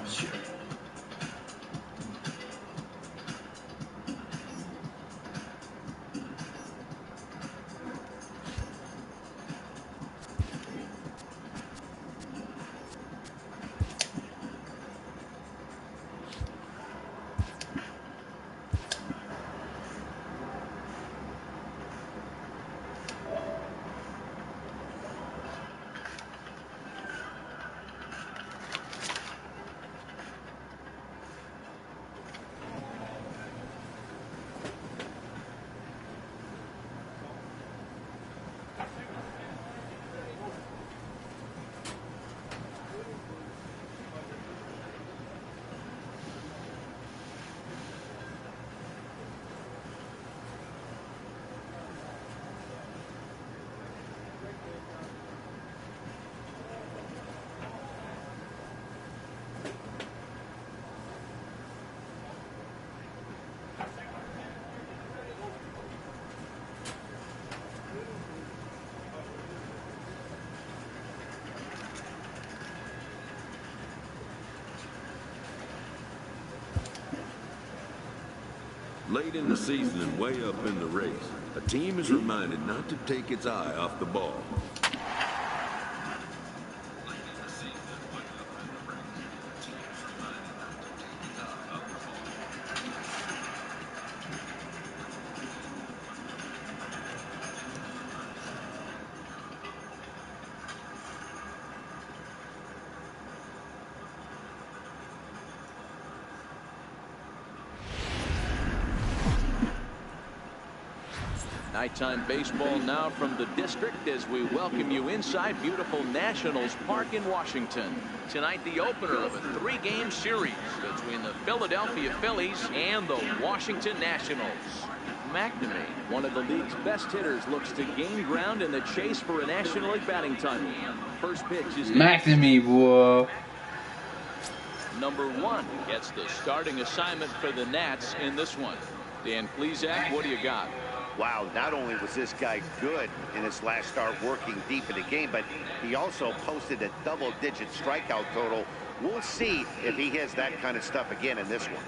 loves you. Late in the season and way up in the race, a team is reminded not to take its eye off the ball. Nighttime baseball now from the district as we welcome you inside beautiful Nationals Park in Washington. Tonight, the opener of a 3-game series between the Philadelphia Phillies and the Washington Nationals. McNamee, one of the league's best hitters, looks to gain ground in the chase for a National League batting title. First pitch is McNamee, boy. Number 1 gets the starting assignment for the Nats in this one. Dan Plesac, what do you got? Wow, not only was this guy good in his last start working deep in the game, but he also posted a double-digit strikeout total. We'll see if he has that kind of stuff again in this one.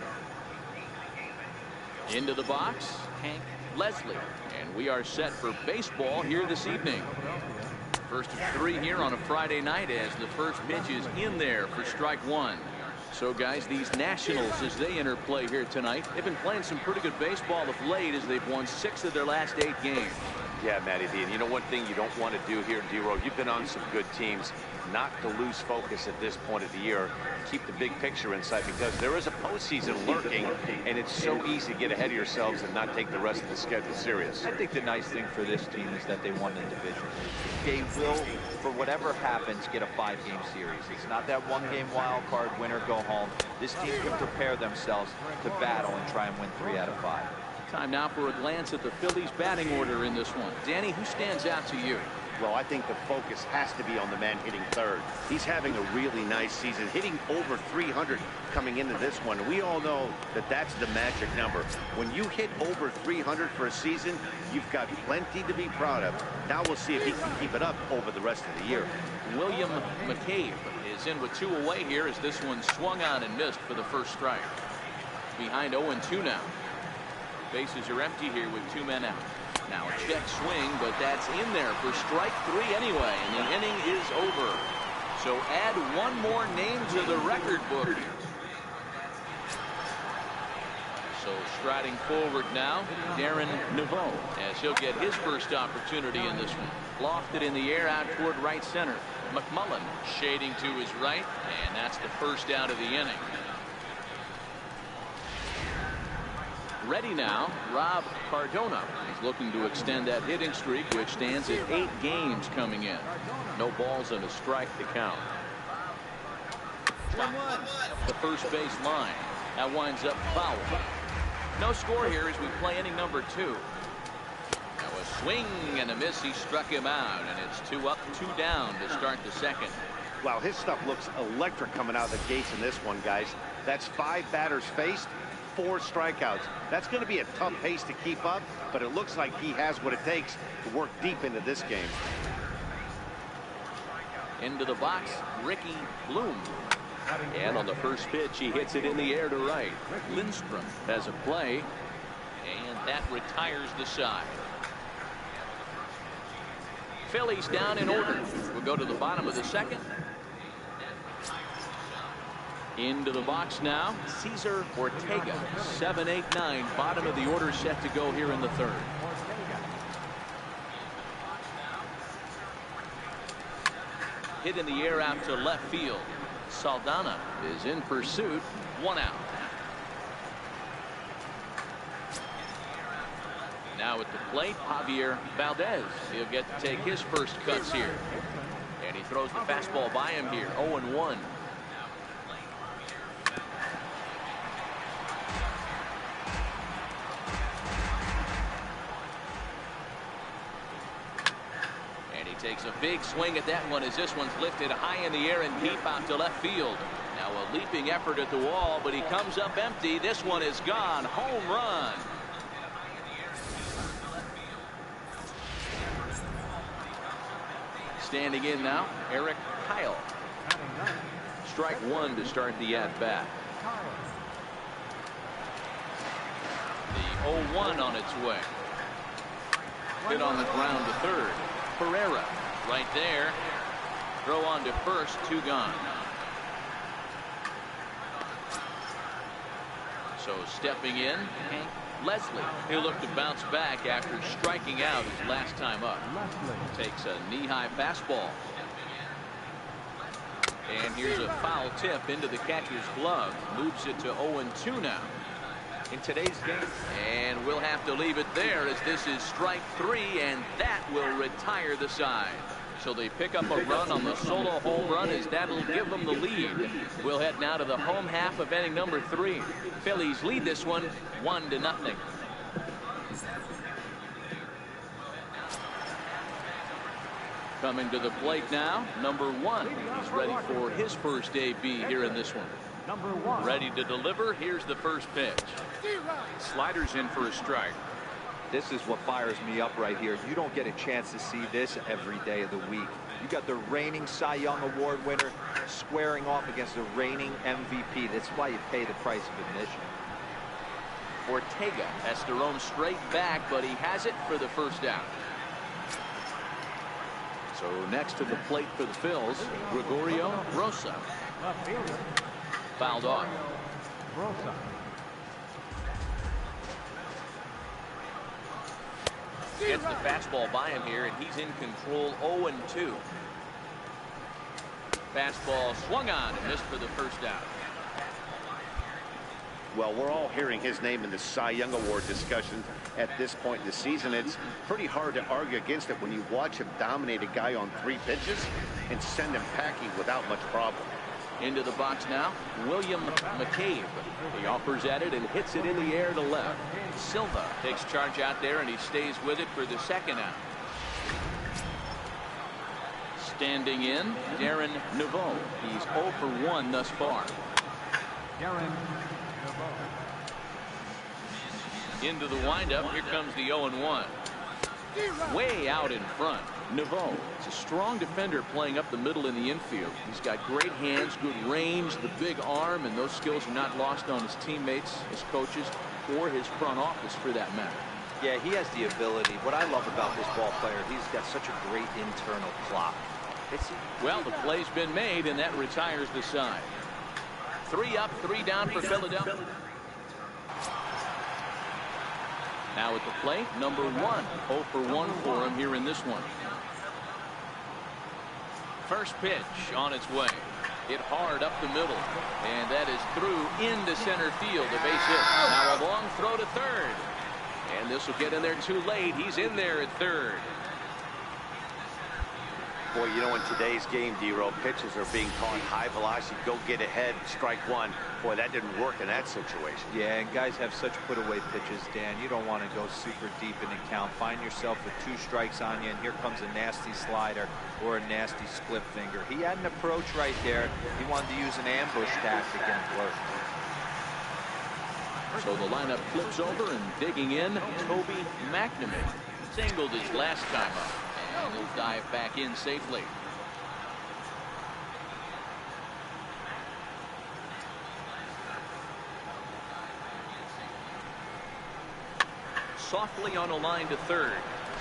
Into the box, Hank Leslie, and we are set for baseball here this evening. First of 3 here on a Friday night as the first pitch is in there for strike 1. So, guys, these Nationals, as they enter play here tonight, they've been playing some pretty good baseball of late as they've won 6 of their last 8 games. Yeah, Matty B. And you know one thing you don't want to do here, D-Row, you've been on some good teams, not to lose focus at this point of the year. Keep the big picture in sight because there is a postseason lurking, and it's so easy to get ahead of yourselves and not take the rest of the schedule serious. I think the nice thing for this team is that they won the division. They will, for whatever happens, get a 5-game series. It's not that 1-game wild card, win or go home. This team can prepare themselves to battle and try and win 3 out of 5. Time now for a glance at the Phillies batting order in this one. Danny, who stands out to you? Well, I think the focus has to be on the man hitting third. He's having a really nice season, hitting over 300 coming into this one. We all know that that's the magic number. When you hit over 300 for a season, you've got plenty to be proud of. Now we'll see if he can keep it up over the rest of the year. William McCabe is in with 2 away here as this one swung on and missed for the first strike. Behind 0-2 now. Bases are empty here with 2 men out. Now a check swing, but that's in there for strike 3 anyway, and the inning is over. So add 1 more name to the record book. So striding forward now, Darren Naveau, as he'll get his first opportunity in this one. Lofted in the air out toward right center. McMullen shading to his right, and that's the first out of the inning. Ready now, Rob Cardona. He's looking to extend that hitting streak, which stands at 8 games coming in. No balls and a strike to count. The first base line. That winds up foul. No score here as we play inning number 2. Now a swing and a miss. He struck him out, and it's 2 up, 2 down to start the second. Wow, his stuff looks electric coming out of the gates in this one, guys. That's 5 batters faced, 4 strikeouts. That's going to be a tough pace to keep up, but it looks like he has what it takes to work deep into this game. Into the box, Ricky Bloom. And on the first pitch, he hits it in the air to right. Lindstrom has a play, and that retires the side. Phillies down in order. We'll go to the bottom of the second. Into the box now, Cesar Ortega. 7, 8, 9. Bottom of the order set to go here in the third. Hit in the air out to left field. Saldana is in pursuit. 1 out. Now at the plate, Javier Valdez. He'll get to take his first cuts here. And he throws the fastball by him here. 0-1. Takes a big swing at that one as this one's lifted high in the air and deep out to left field. Now a leaping effort at the wall, but he comes up empty. This one is gone. Home run. Standing in now, Eric Kyle. Strike 1 to start the at-bat. The 0-1 on its way. Hit on the ground to third. Pereira right there. Throw on to first. 2 gone. So stepping in, Hank Leslie. He'll look to bounce back after striking out his last time up. Takes a knee-high fastball. And here's a foul tip into the catcher's glove. Moves it to 0-2 now. In today's game. And we'll have to leave it there as this is strike 3, and that will retire the side. So they pick up a run on the solo home run as that'll give them the lead. We'll head now to the home half of inning number 3. Phillies lead this one 1-0. Coming to the plate now, number 1. He's ready for his first AB here in this one. Number 1. Ready to deliver. Here's the first pitch. Sliders in for a strike. This is what fires me up right here. You don't get a chance to see this every day of the week. You got the reigning Cy Young Award winner squaring off against the reigning MVP. That's why you pay the price of admission. Ortega has to roam straight back, but he has it for the first out. So next to the plate for the Phils, Gregorio Rosa. Fouled off. Gets the fastball by him here, and he's in control. 0-2. Fastball swung on and missed for the first out. Well, we're all hearing his name in the Cy Young Award discussion at this point in the season. It's pretty hard to argue against it when you watch him dominate a guy on 3 pitches and send him packing without much problem. Into the box now, William McCabe. He offers at it and hits it in the air to left. Silva takes charge out there, and he stays with it for the second out. Standing in, Darren Naveau. He's 0 for 1 thus far. Darren Naveau. Into the windup. Here comes the 0-1. Way out in front. Naveau is a strong defender playing up the middle in the infield. He's got great hands, good range, the big arm, and those skills are not lost on his teammates, his coaches, or his front office for that matter. Yeah, he has the ability. What I love about this ball player, he's got such a great internal clock. Well, the play's been made, and that retires the side. 3 up, 3 down for Philadelphia. Now at the plate, number 1. 0 for 1 for him here in this one. First pitch on its way. Hit hard up the middle. And that is through into center field. A base hit. Now a long throw to third. And this will get in there too late. He's in there at third. Boy, you know, in today's game, D-Row, pitches are being caught high velocity, go get ahead, strike 1. Boy, that didn't work in that situation. Yeah, and guys have such put-away pitches, Dan. You don't want to go super deep in the count. Find yourself with 2 strikes on you, and here comes a nasty slider or a nasty split finger. He had an approach right there. He wanted to use an ambush tactic and it worked. So the lineup flips over, and digging in, Toby McNamee. Singled his last time up. And he'll dive back in safely. softly on a line to third.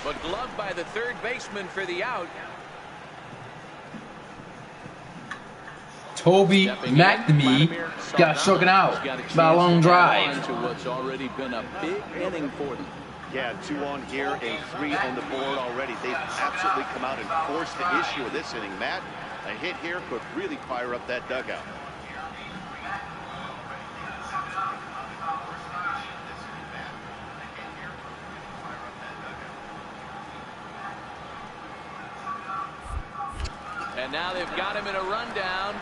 But gloved by the third baseman for the out. Toby McNamee got struck out by a long drive. To what's already been a big inning for them. Yeah, 2 on here and 3 on the board already. They've absolutely come out and forced the issue of this inning. Matt, a hit here could really fire up that dugout. And now they've got him in a rundown.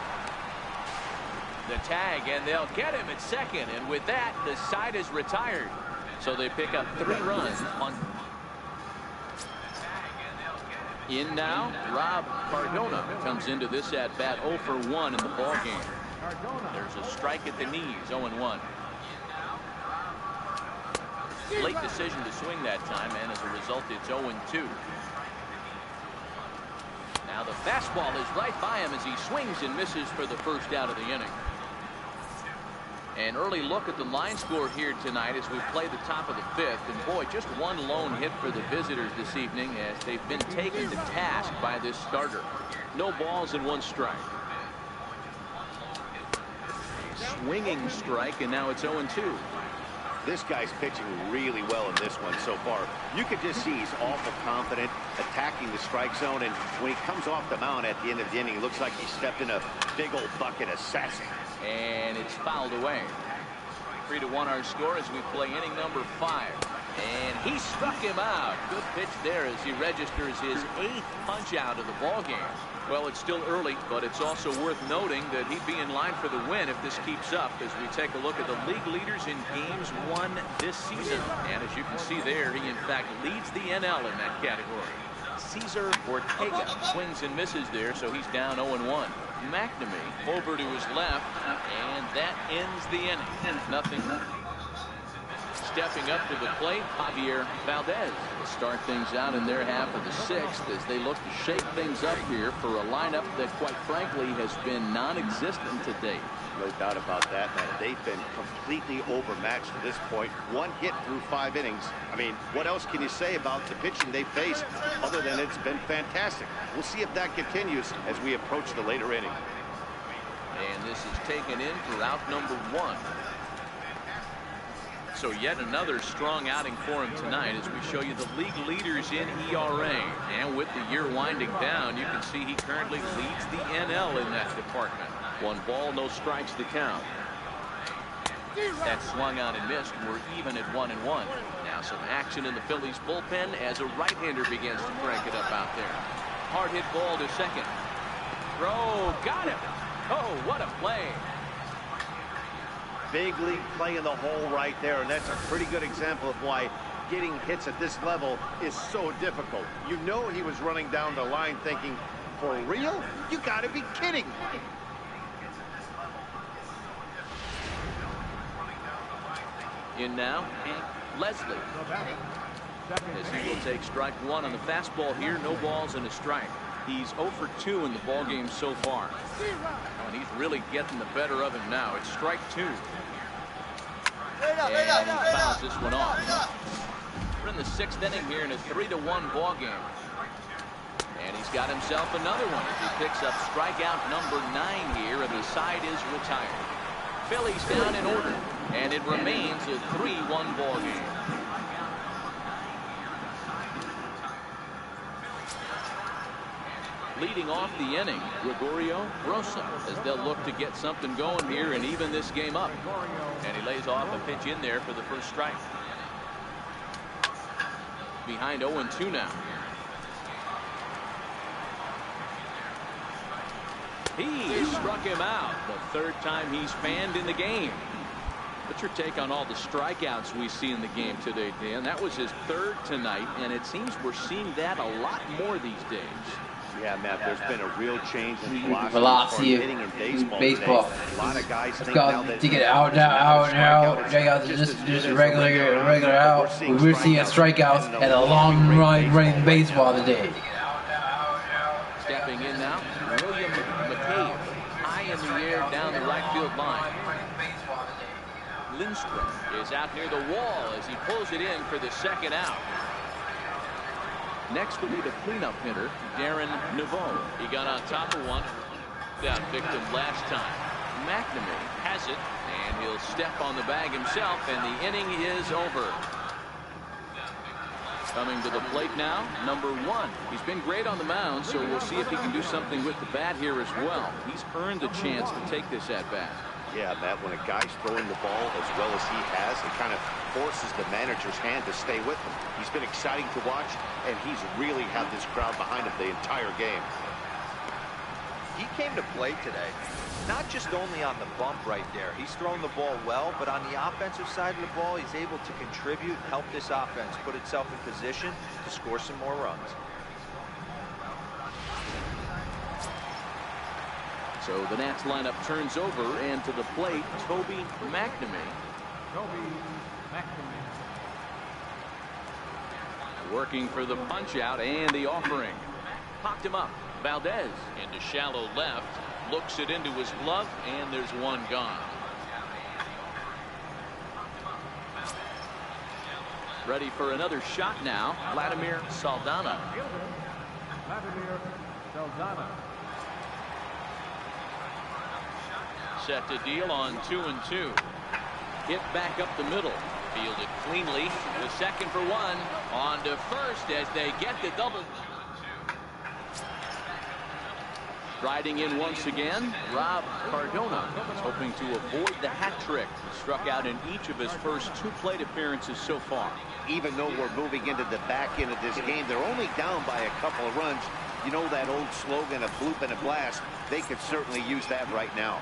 The tag, and they'll get him at second. And with that, the side is retired. So they pick up 3 runs on. In now, Rob Cardona comes into this at bat 0 for 1 in the ball game. There's a strike at the knees, 0-1. Late decision to swing that time, and as a result, it's 0-2. Now the fastball is right by him as he swings and misses for the first out of the inning. An early look at the line score here tonight as we play the top of the 5th. And boy, just one lone hit for the visitors this evening as they've been taken to task by this starter. No balls and 1 strike. Swinging strike, and now it's 0-2. This guy's pitching really well in this one so far. You could just see he's awful confident attacking the strike zone, and when he comes off the mound at the end of the inning, it looks like he stepped in a big old bucket of sassy. And it's fouled away. 3-1 our score as we play inning number 5. And he struck him out. Good pitch there as he registers his 8th punch out of the ball game. Well, it's still early, but it's also worth noting that he'd be in line for the win if this keeps up as we take a look at the league leaders in games won this season. And as you can see there, he in fact leads the NL in that category. Cesar Ortega swings and misses there, so he's down 0-1. McNamee over to his left, and that ends the inning. Nothing. Stepping up to the plate, Javier Valdez will start things out in their half of the 6th as they look to shake things up here for a lineup that, quite frankly, has been non-existent to date. No doubt about that, man. They've been completely overmatched to this point. 1 hit through 5 innings. I mean, what else can you say about the pitching they faced other than it's been fantastic? We'll see if that continues as we approach the later inning. And this is taken in for out number 1. So yet another strong outing for him tonight as we show you the league leaders in ERA. And with the year winding down, you can see he currently leads the NL in that department. 1 ball, no strikes to count. That swung out and missed. We're even at 1-1. Now some action in the Phillies bullpen as a right-hander begins to crank it up out there. Hard hit ball to second. Throw, got him. Oh, what a play. Big league play in the hole right there, and that's a pretty good example of why getting hits at this level is so difficult. You know he was running down the line thinking, for real? You gotta be kidding. In now, Leslie. As he will take strike 1 on the fastball here, no balls and a strike. He's 0 for 2 in the ball game so far. And he's really getting the better of him now. It's strike 2. And he fouls this one off. We're in the 6th inning here in a 3-1 ball game. And he's got himself another one as he picks up strikeout number 9 here, and the side is retired. Phillies down in order, and it remains a 3-1 ball game. Leading off the inning, Gregorio Rosa, as they'll look to get something going here and even this game up. And he lays off a pitch in there for the first strike. Behind 0-2 now. He struck him out the 3rd time he's fanned in the game. What's your take on all the strikeouts we see in the game today, Dan? That was his 3rd tonight, and it seems we're seeing that a lot more these days. Yeah, Matt, there's been a real change in velocity of hitting in baseball. baseball. A lot of guys think got now that to get out now. Just a regular out. We're seeing strikeouts at a long running baseball today. Stepping in now, William McCabe, high in the air down the right field line. Lindstrom is out near the wall as he pulls it in for the second out. Next will be the cleanup hitter, Darren Naveau. He got on top of one. Down victim last time. McNamee has it, and he'll step on the bag himself, and the inning is over. Coming to the plate now, number 1. He's been great on the mound, so we'll see if he can do something with the bat here as well. He's earned the chance to take this at-bat. Yeah, Matt, when a guy's throwing the ball as well as he has, it kind of forces the manager's hand to stay with him. He's been exciting to watch, and he's really had this crowd behind him the entire game. He came to play today, not just only on the bump right there. He's thrown the ball well, but on the offensive side of the ball, he's able to contribute and help this offense put itself in position to score some more runs. So the Nats lineup turns over, and to the plate, Toby McNamee. Working for the punch out and the offering. Popped him up. Valdez into shallow left. Looks it into his glove, and there's one gone. Ready for another shot now, Vladimir Saldana. Set to deal on 2-2. Hit back up the middle. Fielded cleanly. The second for one. On to first as they get the double. Riding in once again, Rob Cardona is hoping to avoid the hat trick. He struck out in each of his first 2 plate appearances so far. Even though we're moving into the back end of this game, they're only down by a couple of runs. You know that old slogan, a bloop and a blast. They could certainly use that right now.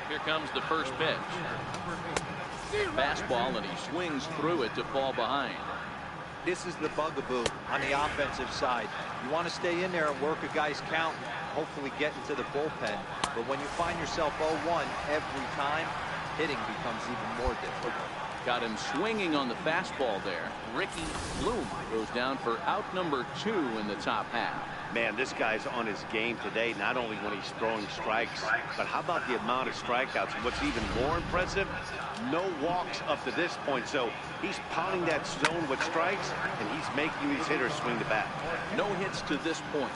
Here comes the first pitch. Fastball, and he swings through it to fall behind. This is the bugaboo on the offensive side. You want to stay in there and work a guy's count, hopefully get into the bullpen. But when you find yourself 0-1 every time, hitting becomes even more difficult. Got him swinging on the fastball there. Ricky Bloom goes down for out number 2 in the top half. Man, this guy's on his game today, not only when he's throwing strikes, but how about the amount of strikeouts? What's even more impressive, no walks up to this point. So he's pounding that zone with strikes, and he's making these hitters swing the bat. No hits to this point.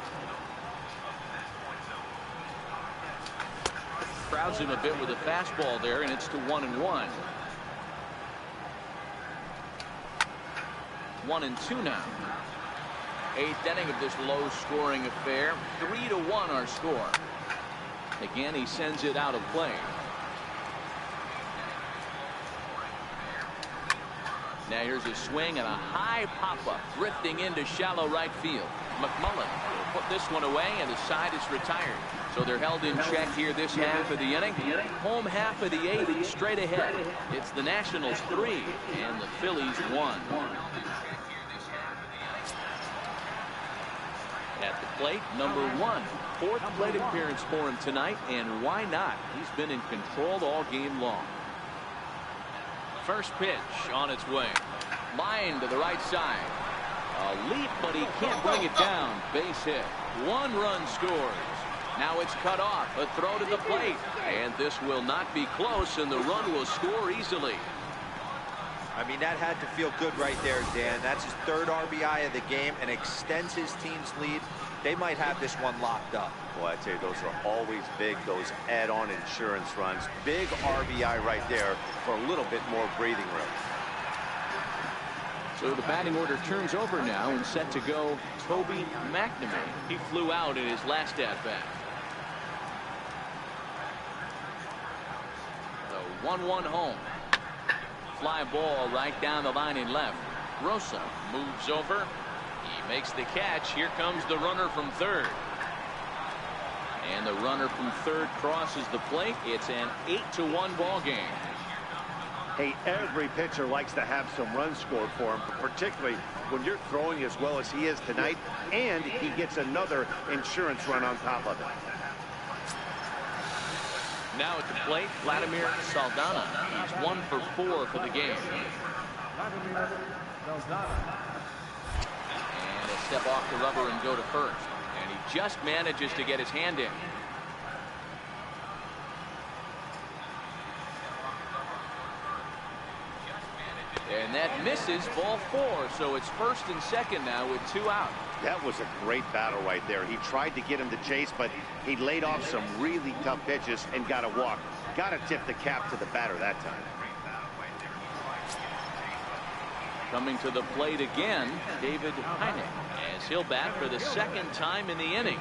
Crowds him a bit with a fastball there, and it's to 1-1. 1-2 now. 8th inning of this low-scoring affair. 3-1 our score. Again, he sends it out of play. Now here's a swing and a high pop-up, drifting into shallow right field. McMullen will put this one away, and his side is retired. So they're held in check here this half of the inning. Home half of the 8th, straight ahead. It's the Nationals 3 and the Phillies 1. At the plate, number 1. 4th plate appearance for him tonight, and why not? He's been in control all game long. First pitch on its way. Line to the right side. A leap, but he can't bring it down. Base hit. 1 run scores. Now it's cut off. A throw to the plate. And this will not be close, and the run will score easily. I mean, that had to feel good right there, Dan. That's his 3rd RBI of the game and extends his team's lead. They might have this one locked up. Boy, I tell you, those are always big, those add-on insurance runs. Big RBI right there for a little bit more breathing room. So the batting order turns over now, and set to go Toby McNamee. He flew out in his last at-bat. The 1-1 home. Fly ball right down the line in left. Rosa moves over. He makes the catch. Here comes the runner from 3rd. And the runner from 3rd crosses the plate. It's an 8-1 ball game. Hey, every pitcher likes to have some runs scored for him, particularly when you're throwing as well as he is tonight, and he gets another insurance run on top of it. Now at the plate, Vladimir Saldana. He's 1 for 4 for the game. And a step off the rubber and go to first. And he just manages to get his hand in. and that misses ball 4. So it's 1st and 2nd now with 2 out. That was a great battle right there. He tried to get him to chase, but he laid off some really tough pitches and got a walk. Got to tip the cap to the batter that time. Coming to the plate again, David Heine, as he'll bat for the 2nd time in the inning.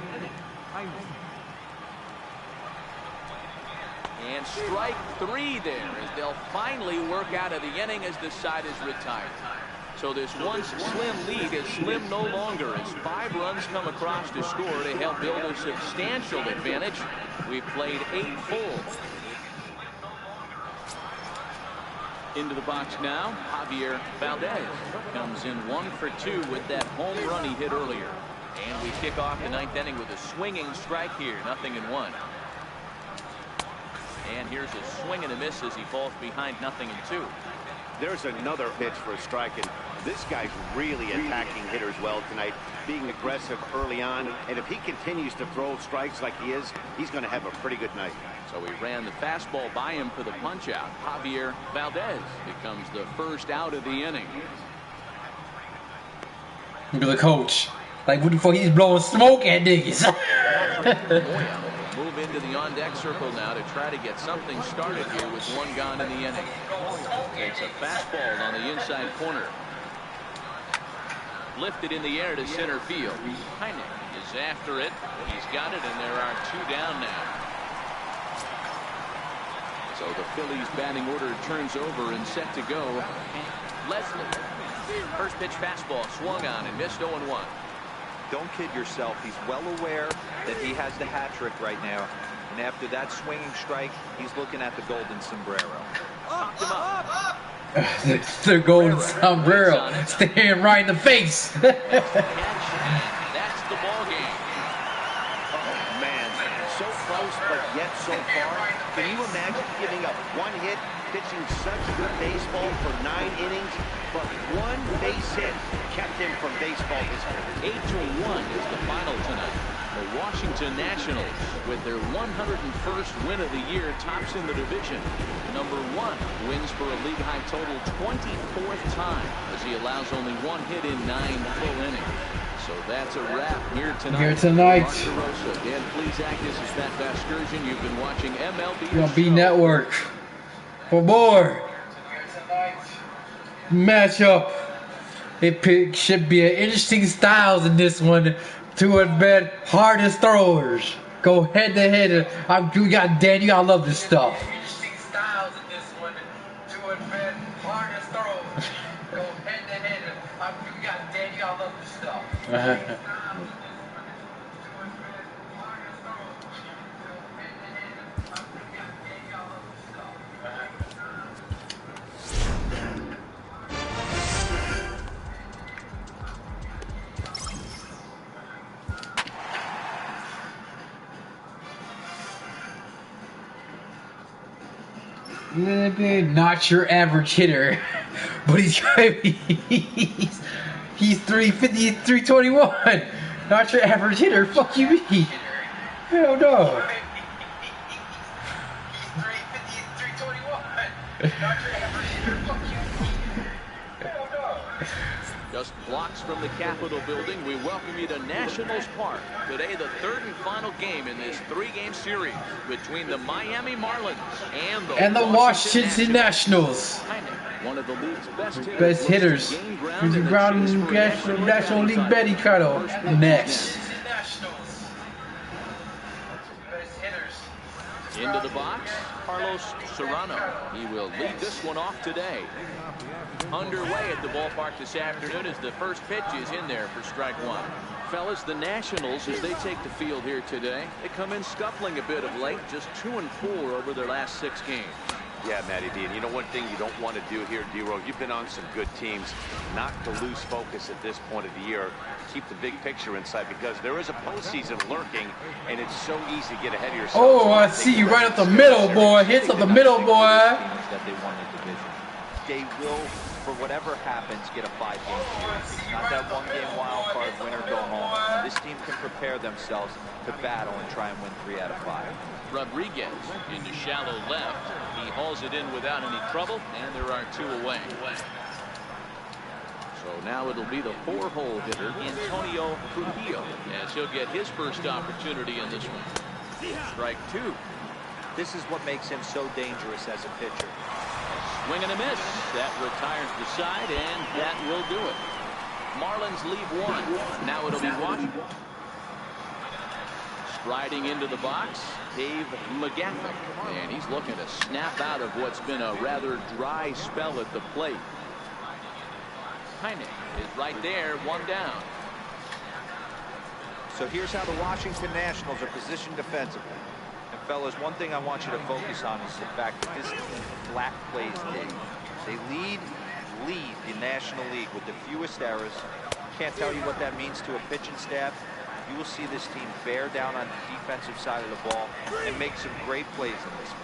And strike 3 there, as they'll finally work out of the inning as the side is retired. So this once slim lead is slim no longer, as 5 runs come across to score to help build a substantial advantage. We've played 8 full. Into the box now, Javier Valdez comes in 1 for 2 with that home run he hit earlier. And we kick off the 9th inning with a swinging strike here, 0-1. And here's a swing and a miss as he falls behind 0-2. There's another pitch for a strike, and this guy's really attacking hitters well tonight, being aggressive early on. And if he continues to throw strikes like he is, he's going to have a pretty good night. So he ran the fastball by him for the punch out. Javier Valdez becomes the 1st out of the inning. Look at the coach. Like, what the fuck, he's blowing smoke at niggas. Move into the on-deck circle now to try to get something started here with 1 gone in the inning. Takes a fastball on the inside corner. Lifted in the air to center field. Heine is after it. He's got it, and there are 2 down now. So the Phillies batting order turns over and set to go. Leslie. First pitch fastball swung on and missed 0-1. Don't kid yourself. He's well aware that he has the hat trick right now. And after that swinging strike, he's looking at the golden sombrero. Knocked him up. The golden sombrero staring right in the face. That's the ball game. Oh, man. So close, but yet so far. Can you imagine giving up 1 hit, pitching such good baseball for 9 innings, but 1 base hit kept him from baseball history? 8-1 is the final tonight. The Washington Nationals, with their 101st win of the year, tops in the division. Number 1 wins for a league-high total 24th time, as he allows only 1 hit in 9 full innings. So that's a wrap here tonight. Dan Plesac, this is Pat Vasgersian. You've been watching MLB Network. For more matchup, it should be an interesting styles in this one. 2 at bat hardest throwers go head to head. You gotta love this stuff. Interesting styles in this one. 2 at bat hardest throwers go head to head. You gotta love this stuff. Not your average hitter, but he's 350, 321. Not your average hitter. Fuck you, me. Hell no. He's 350, 321. Not your average hitter. Fuck you, me. Hell no. Just blocks from the Capitol building, we welcome you to Nationals Park. Today, the 3rd and final game in this 3-game series between the Miami Marlins and the Washington Nationals. One of the league's best hitters. Using ground in National League betting title. Next. Into the box, Carlos Serrano. He will lead this one off today. Underway at the ballpark this afternoon as the first pitch is in there for strike 1. Fellas, the Nationals, as they take the field here today, they come in scuffling a bit of late, just 2-4 over their last 6 games. Yeah, Matty D. And you know one thing you don't want to do here, D-Row, you've been on some good teams, not to lose focus at this point of the year. Keep the big picture in sight, because there is a postseason lurking, and it's so easy to get ahead of yourself. Oh, I see you right up the middle, boy. Hits up the middle, boy. That they won the division. They will, for whatever happens, get a 5-game series. It's not that 1-game wild card, win or go home. This team can prepare themselves to battle and try and win 3 out of 5. Rodriguez into shallow left. He hauls it in without any trouble, and there are 2 away. So now it'll be the 4-hole hitter, Antonio Trujillo, as he'll get his first opportunity in this one. Strike 2. This is what makes him so dangerous as a pitcher. Swing and a miss. That retires the side, and that will do it. Marlins leave 1. Now it'll be Washington. Striding into the box, Dave McGathick, and he's looking to snap out of what's been a rather dry spell at the plate. Heine is right there, 1 down. So here's how the Washington Nationals are positioned defensively. And fellas, one thing I want you to focus on is the fact that this team flat plays big. They lead the National League with the fewest errors. Can't tell you what that means to a pitching staff. You will see this team bear down on the defensive side of the ball and make some great plays in this one.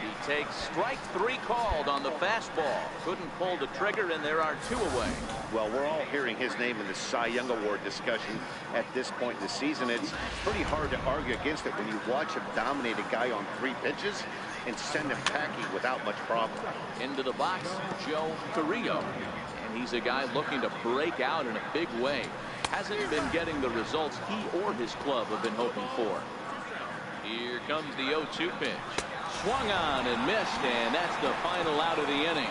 He takes strike 3 called on the fastball. Couldn't pull the trigger, and there are 2 away. Well, we're all hearing his name in the Cy Young Award discussion at this point in the season. It's pretty hard to argue against it when you watch him dominate a guy on 3 pitches and send him packing without much problem. Into the box, Joe Carrillo. And he's a guy looking to break out in a big way. Hasn't been getting the results he or his club have been hoping for. Here comes the 0-2 pitch. Swung on and missed, and that's the final out of the inning.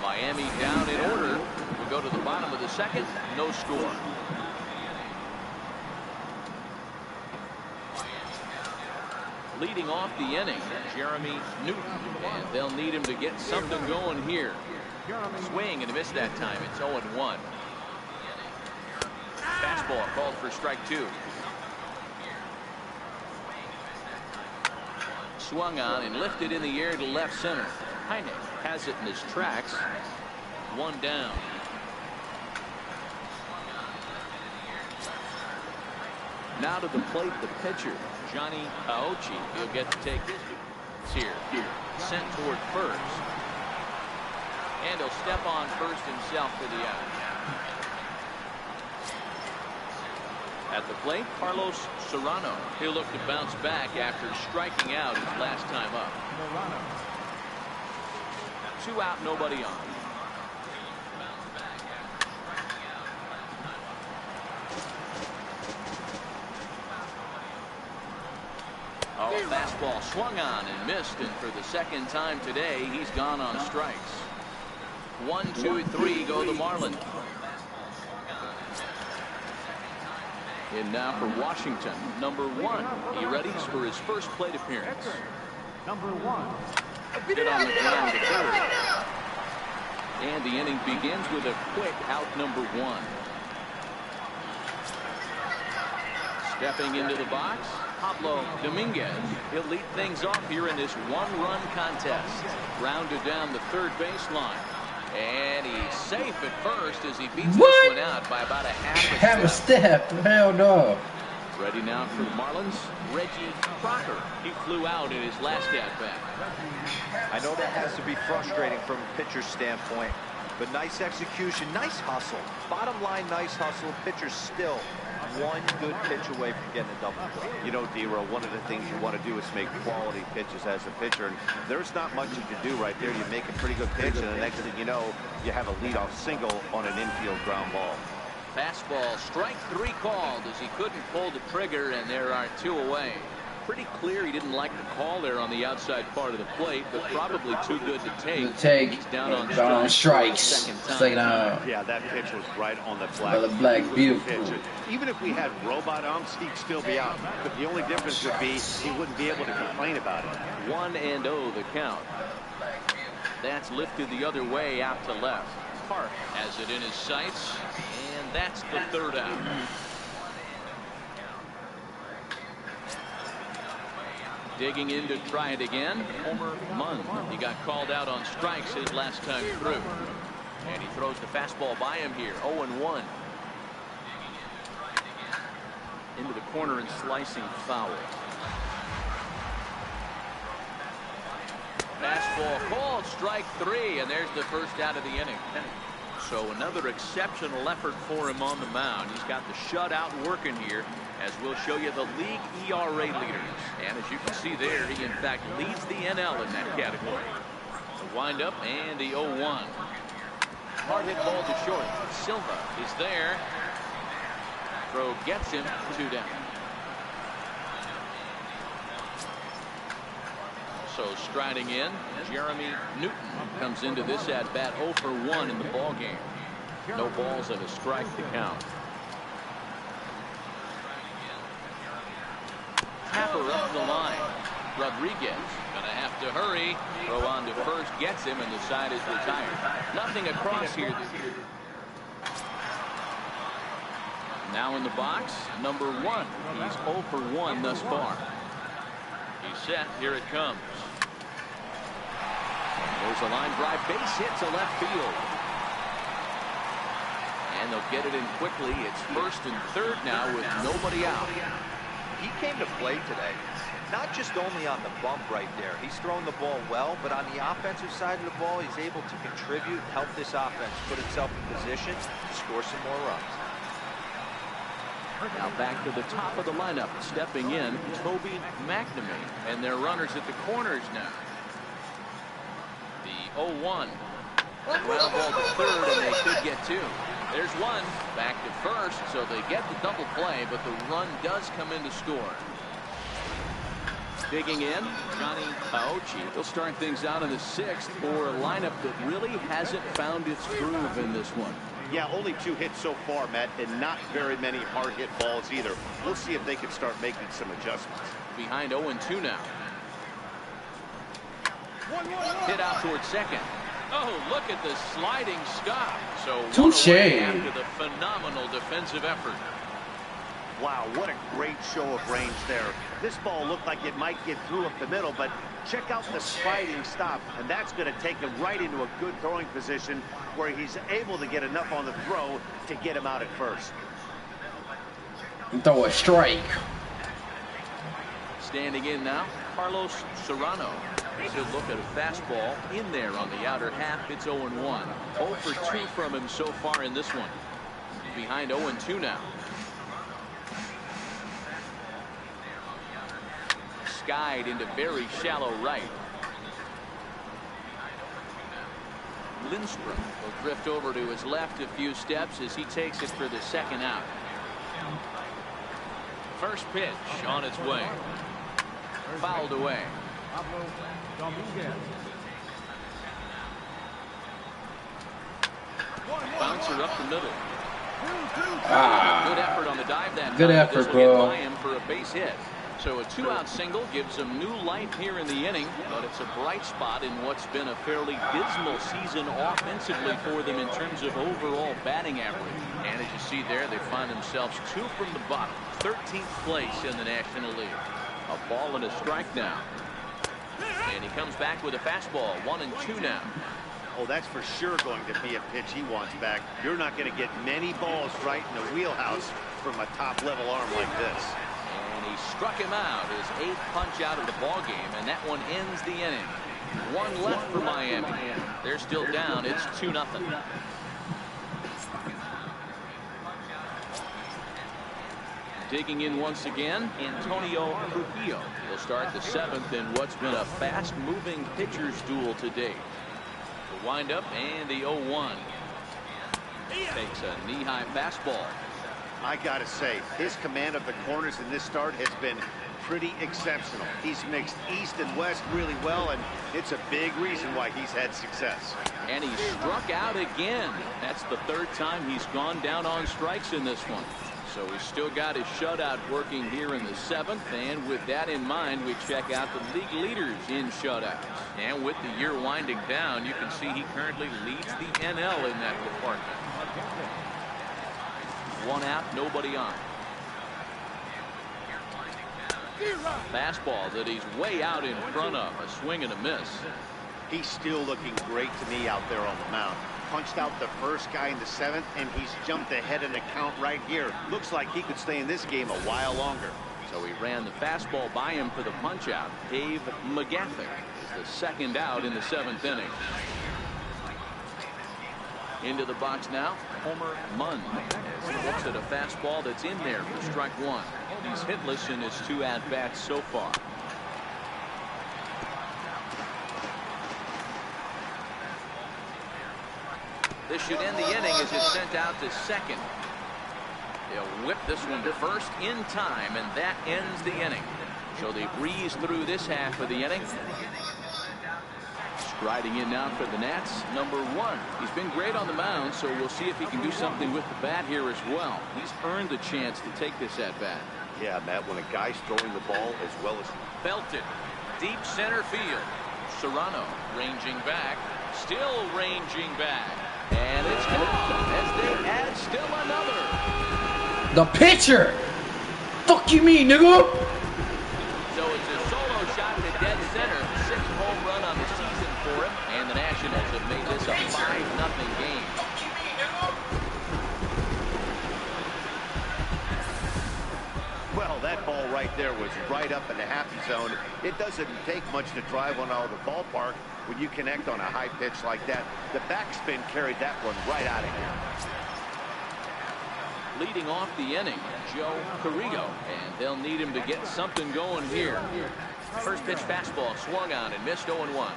Miami down in order. We go to the bottom of the 2nd. No score. Leading off the inning, Jeremy Newton, and they'll need him to get something going here. Swing and a miss that time. It's 0-1. Fastball called for strike 2. Swung on and lifted in the air to left center. Heine has it in his tracks. 1 down. Now to the plate, the pitcher, Johnny Aochi. He'll get to take his here. Sent toward first. And he'll step on first himself for the out. At the plate, Carlos Serrano. He'll look to bounce back after striking out his last time up. 2 out, nobody on. Oh, fastball swung on and missed, and for the 2nd time today, he's gone on strikes. 1, 2, 3 go the Marlins. And now for Washington, number 1. He readies for his first plate appearance. Number 1. Hit on the ground to 3rd. And the inning begins with a quick out, number 1. Stepping into the box, Pablo Dominguez. He'll lead things off here in this 1-run contest. Rounded down the 3rd baseline. And he's safe at first as he beats this one out by about a half a step. Hell no. Ready now for the Marlins, Reggie Crocker. He flew out in his last at-bat. I know that has to be frustrating from a pitcher's standpoint, but nice execution, nice hustle. Bottom line, nice hustle. Pitcher's still 1 good pitch away from getting a double play. You know, D-Row, one of the things you want to do is make quality pitches as a pitcher, and there's not much you can do right there. You make a pretty good pitch, and the next thing you know, you have a leadoff single on an infield ground ball. Fastball, strike 3 called as he couldn't pull the trigger, and there are 2 away. Pretty clear he didn't like the call there on the outside part of the plate, but probably too good to take. He's down on strikes. Second out. Yeah, that pitch was right on the black. Beautiful. Pitch. Even if we had robot umps, he'd still be out. But the only difference would be he wouldn't be able to complain about it. 1-0 the count. That's lifted the other way out to left. Park has it in his sights, and that's the 3rd out. Digging in to try it again, Homer Munn. He got called out on strikes his last time through. And he throws the fastball by him here, 0-1. Into the corner and slicing foul. Fastball called, strike 3, and there's the first out of the inning. So another exceptional effort for him on the mound. He's got the shutout working here, as we'll show you the league ERA leaders. And as you can see there, he in fact leads the NL in that category. The windup and the 0-1. Hard hit ball to short. Silva is there. Throw gets him 2 down. So striding in, Jeremy Newton comes into this at bat 0 for 1 in the ball game. No balls and a strike to count. Tapper up the line. Rodriguez gonna have to hurry. Throw on to first gets him, and the side is retired. Nothing across here. Now in the box, number 1. He's 0 for 1 thus far. He's set. Here it comes. There's a line drive, base hit to left field. And they'll get it in quickly. It's first and third now with nobody out. He came to play today, not just only on the bump right there. He's thrown the ball well, but on the offensive side of the ball, he's able to contribute, help this offense put itself in position to score some more runs. Now back to the top of the lineup, stepping in, Toby McNamee, and their runners at the corners now. The 0-1. Ground ball to third, and they could get 2. There's one. Back to first, so they get the double play, but the run does come in to score. Digging in, Johnny Aochi. They'll start things out in the 6th for a lineup that really hasn't found its groove in this one. Yeah, only 2 hits so far, Matt, and not very many hard hit balls either. We'll see if they can start making some adjustments. Behind 0-2 now. Hit out towards second. Oh, look at the sliding stop. So touche after the phenomenal defensive effort. Wow, what a great show of range there. This ball looked like it might get through up the middle, but check out the sliding stop, and that's going to take him right into a good throwing position where he's able to get enough on the throw to get him out at first. Throw a strike. Standing in now, Carlos Serrano. Good look at a fastball in there on the outer half. It's 0-1. 0 for 2 from him so far in this one. Behind 0-2 now. Skied into very shallow right. Lindstrom will drift over to his left a few steps as he takes it for the second out. First pitch on its way. Fouled away. Bouncer up the middle. Good effort on the dive that time. Good effort, bro. By him for a base hit. So a 2-out single gives them new life here in the inning, but it's a bright spot in what's been a fairly dismal season offensively for them in terms of overall batting average. And as you see there, they find themselves 2 from the bottom, 13th place in the National League. A ball and a strike now. And he comes back with a fastball, 1-2 now. Oh, that's for sure going to be a pitch he wants back. You're not going to get many balls right in the wheelhouse from a top-level arm like this. And he struck him out, his 8th punch out of the ball game, and that one ends the inning. 1 left for Miami. They're still down. It's 2-0. Digging in once again, Antonio Trujillo. He'll start the 7th in what's been a fast-moving pitcher's duel to date. The windup and the 0-1. Takes a knee-high fastball. I gotta say, his command of the corners in this start has been pretty exceptional. He's mixed east and west really well, and it's a big reason why he's had success. And he struck out again. That's the 3rd time he's gone down on strikes in this one. So he's still got his shutout working here in the 7th, and with that in mind, we check out the league leaders in shutouts. And with the year winding down, you can see he currently leads the NL in that department. 1 out, nobody on. Fastball that he's way out in front of. A swing and a miss. He's still looking great to me out there on the mound. Punched out the first guy in the 7th, and he's jumped ahead in the count right here. Looks like he could stay in this game a while longer. So he ran the fastball by him for the punch out. Dave McGathick is the 2nd out in the 7th inning. Into the box now, Homer Munn. As he looks at a fastball that's in there for strike 1. He's hitless in his 2 at-bats so far. This should end the inning as it's sent out to second. They'll whip this one to first in time, and that ends the inning. So they breeze through this half of the inning. Striding in now for the Nats, number 1. He's been great on the mound, so we'll see if he can do something with the bat here as well. He's earned the chance to take this at bat. Yeah, Matt, when a guy's throwing the ball as well as... Belted. Deep center field. Serrano ranging back. Still ranging back. And it's gone as they add still another. The pitcher! Fuck you mean, nigga? So it's a solo shot to dead center. 6th home run on the season for him. And the Nationals have made this a 5-0 game. Well, that ball right there was right up in the happy zone. It doesn't take much to drive one out of the ballpark when you connect on a high pitch like that. The backspin carried that one right out of here. Leading off the inning, Joe Carrillo, and they'll need him to get something going here. First pitch fastball swung on and missed 0-1. Oh,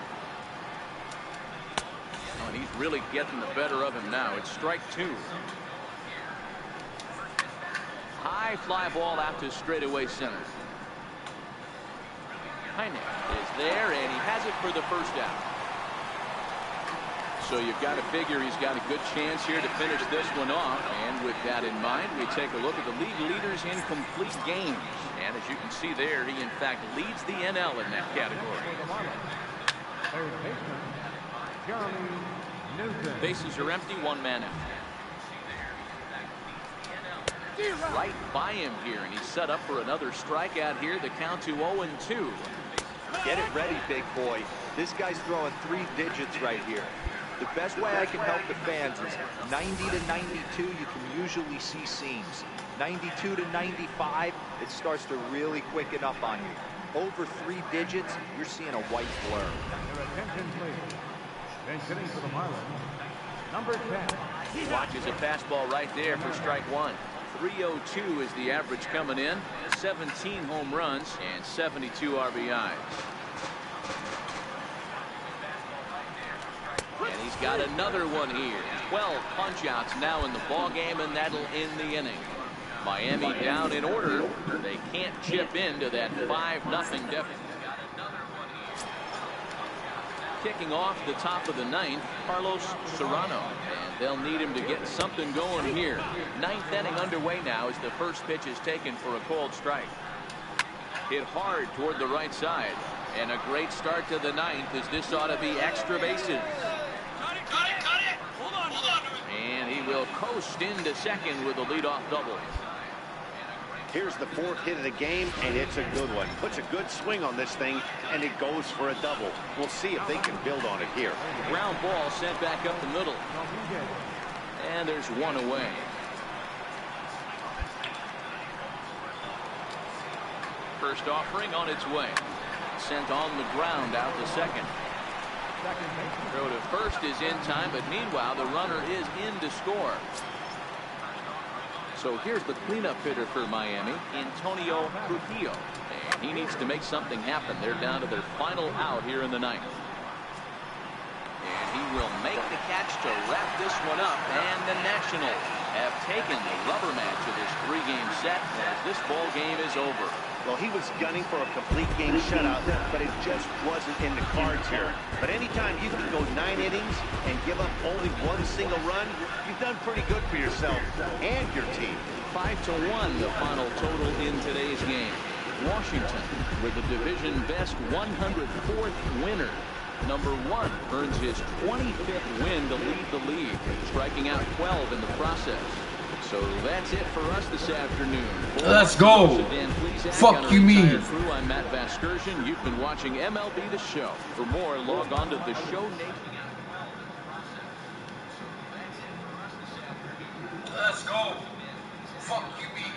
and he's really getting the better of him now. It's strike 2. High fly ball out to straightaway center. Heine is there, and he has it for the first out. So you've got to figure he's got a good chance here to finish this one off. And with that in mind, we take a look at the league leaders in complete games. And as you can see there, he in fact leads the NL in that category. Third baseman, Jeremy Newton. Bases are empty, 1 man out. Right by him here, and he's set up for another strikeout here. The count to 0-2. Get it ready, big boy. This guy's throwing 3 digits right here. The best way I can help the fans is 90 to 92, you can usually see seams. 92 to 95, it starts to really quicken up on you. Over 3 digits, you're seeing a white blur. Your attention, please. Then sitting for the Marlins, number 10. He watches a fastball right there for strike 1. 302 is the average coming in. 17 home runs and 72 RBIs. And he's got another one here. 12 punch-outs now in the ball game, and that'll end the inning. Miami down in order. They can't chip into that 5-0 deficit. Kicking off the top of the 9th, Carlos Serrano. And they'll need him to get something going here. 9th inning underway now as the first pitch is taken for a called strike. Hit hard toward the right side. And a great start to the 9th as this ought to be extra bases. Cut it. Hold on. And he will coast into second with a leadoff double. Here's the 4th hit of the game, and it's a good one. Puts a good swing on this thing, and it goes for a double. We'll see if they can build on it here. Ground ball sent back up the middle. And there's one away. First offering on its way. Sent on the ground out to second. Throw to first is in time, but meanwhile the runner is in to score. So here's the cleanup hitter for Miami, Antonio Trujillo. And he needs to make something happen. They're down to their final out here in the 9th. And he will make the catch to wrap this one up. And the Nationals have taken the rubber match of this 3-game set as this ball game is over. Well, he was gunning for a complete game shutout, but it just wasn't in the cards here. But anytime you can go 9 innings and give up only 1 single run, you've done pretty good for yourself and your team. 5-1 the final total in today's game. Washington with the division best 104th winner. Number 1 earns his 25th win to lead the league, striking out 12 in the process. So that's it for us this afternoon. Let's go. Fuck you mean. I'm Matt Vasgersian. You've been watching MLB The Show. For more, log on to the show nation. Let's go. Fuck you mean.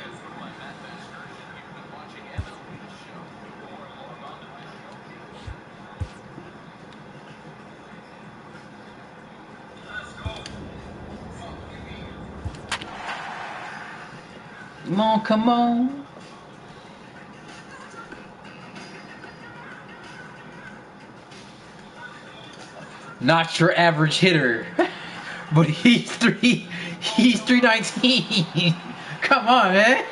Come on. Not your average hitter. But he's 319. Come on, man.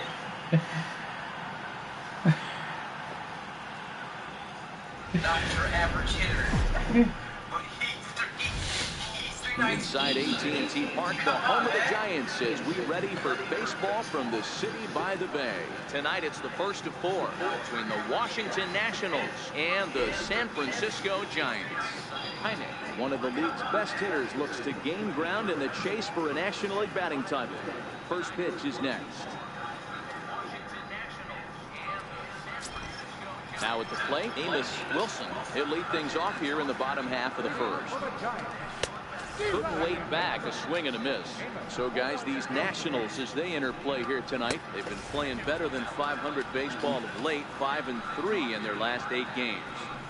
Not your average hitter. But he's 319. Inside AT&T Park, the home of the Giants, as we ready for baseball from the city by the bay. Tonight, it's the first of 4 between the Washington Nationals and the San Francisco Giants. Heineck, one of the league's best hitters, looks to gain ground in the chase for a National League batting title. First pitch is next. Now at the plate, Amos Wilson. He'll lead things off here in the bottom half of the first. Couldn't wait back, a swing and a miss. So guys, these Nationals, as they enter play here tonight, they've been playing better than 500 baseball of late, 5-3 in their last 8 games.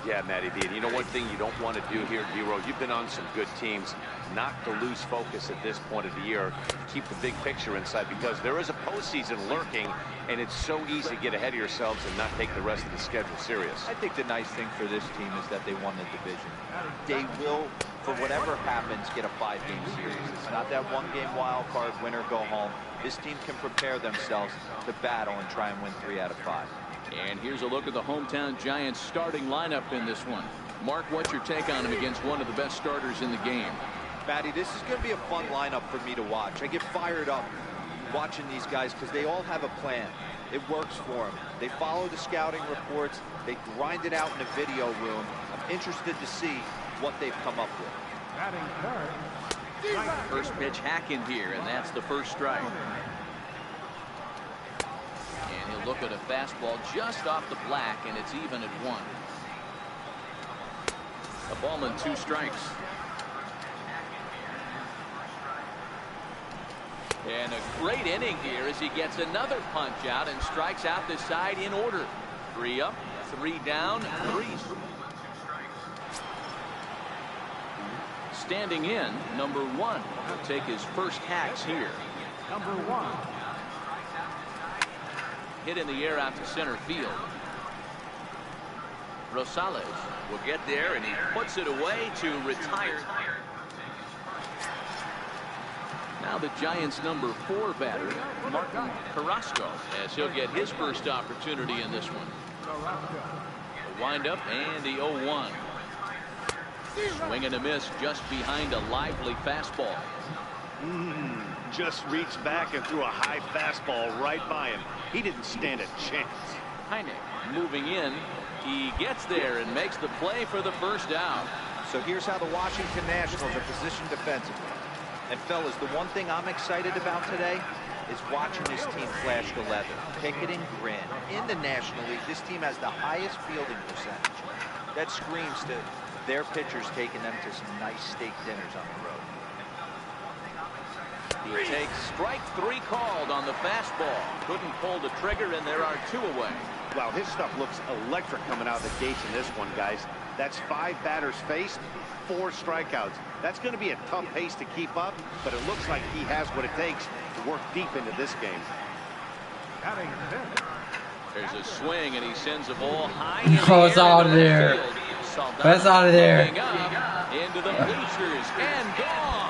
Yeah, Matty B. And you know one thing you don't want to do here, D-Row, you've been on some good teams, not to lose focus at this point of the year. Keep the big picture inside, because there is a postseason lurking, and it's so easy to get ahead of yourselves and not take the rest of the schedule serious. I think the nice thing for this team is that they won the division. They will, for whatever happens, get a 5-game series. It's not that one-game wild card, win or go home. This team can prepare themselves to battle and try and win 3 out of 5. And here's a look at the hometown Giants starting lineup in this one. Mark, what's your take on him against one of the best starters in the game? Matty, this is going to be a fun lineup for me to watch. I get fired up watching these guys because they all have a plan. It works for them. They follow the scouting reports. They grind it out in the video room. I'm interested to see what they've come up with. Batting third. First pitch hack in here, and that's the first strike. And he'll look at a fastball just off the black, and it's even at 1. A ball and 2 strikes. And a great inning here as he gets another punch out and strikes out the side in order. 3 up, 3 down, 3. Standing in, number 1 will take his first hacks here. Number 1. Hit in the air out to center field. Rosales will get there, and he puts it away to retire. Now the Giants' number 4 batter, Martin Carrasco, as he'll get his first opportunity in this one. The windup and the 0-1. Swing and a miss just behind a lively fastball. Just reached back and threw a high fastball right by him. He didn't stand a chance. Heineck moving in. He gets there and makes the play for the first out. So here's how the Washington Nationals are positioned defensively. And fellas, the one thing I'm excited about today is watching this team flash the leather, pick it and grin. In the National League, this team has the highest fielding percentage. That screams to their pitchers taking them to some nice steak dinners on the road. He takes strike 3 called on the fastball. Couldn't pull the trigger, and there are 2 away. Wow, his stuff looks electric coming out of the gates in this one, guys. That's 5 batters faced, 4 strikeouts. That's going to be a tough pace to keep up, but it looks like he has what it takes to work deep into this game. Batting fifth. There's a swing, and he sends a ball high. Oh, it's out of there. That's out of there. Into the bleachers and gone.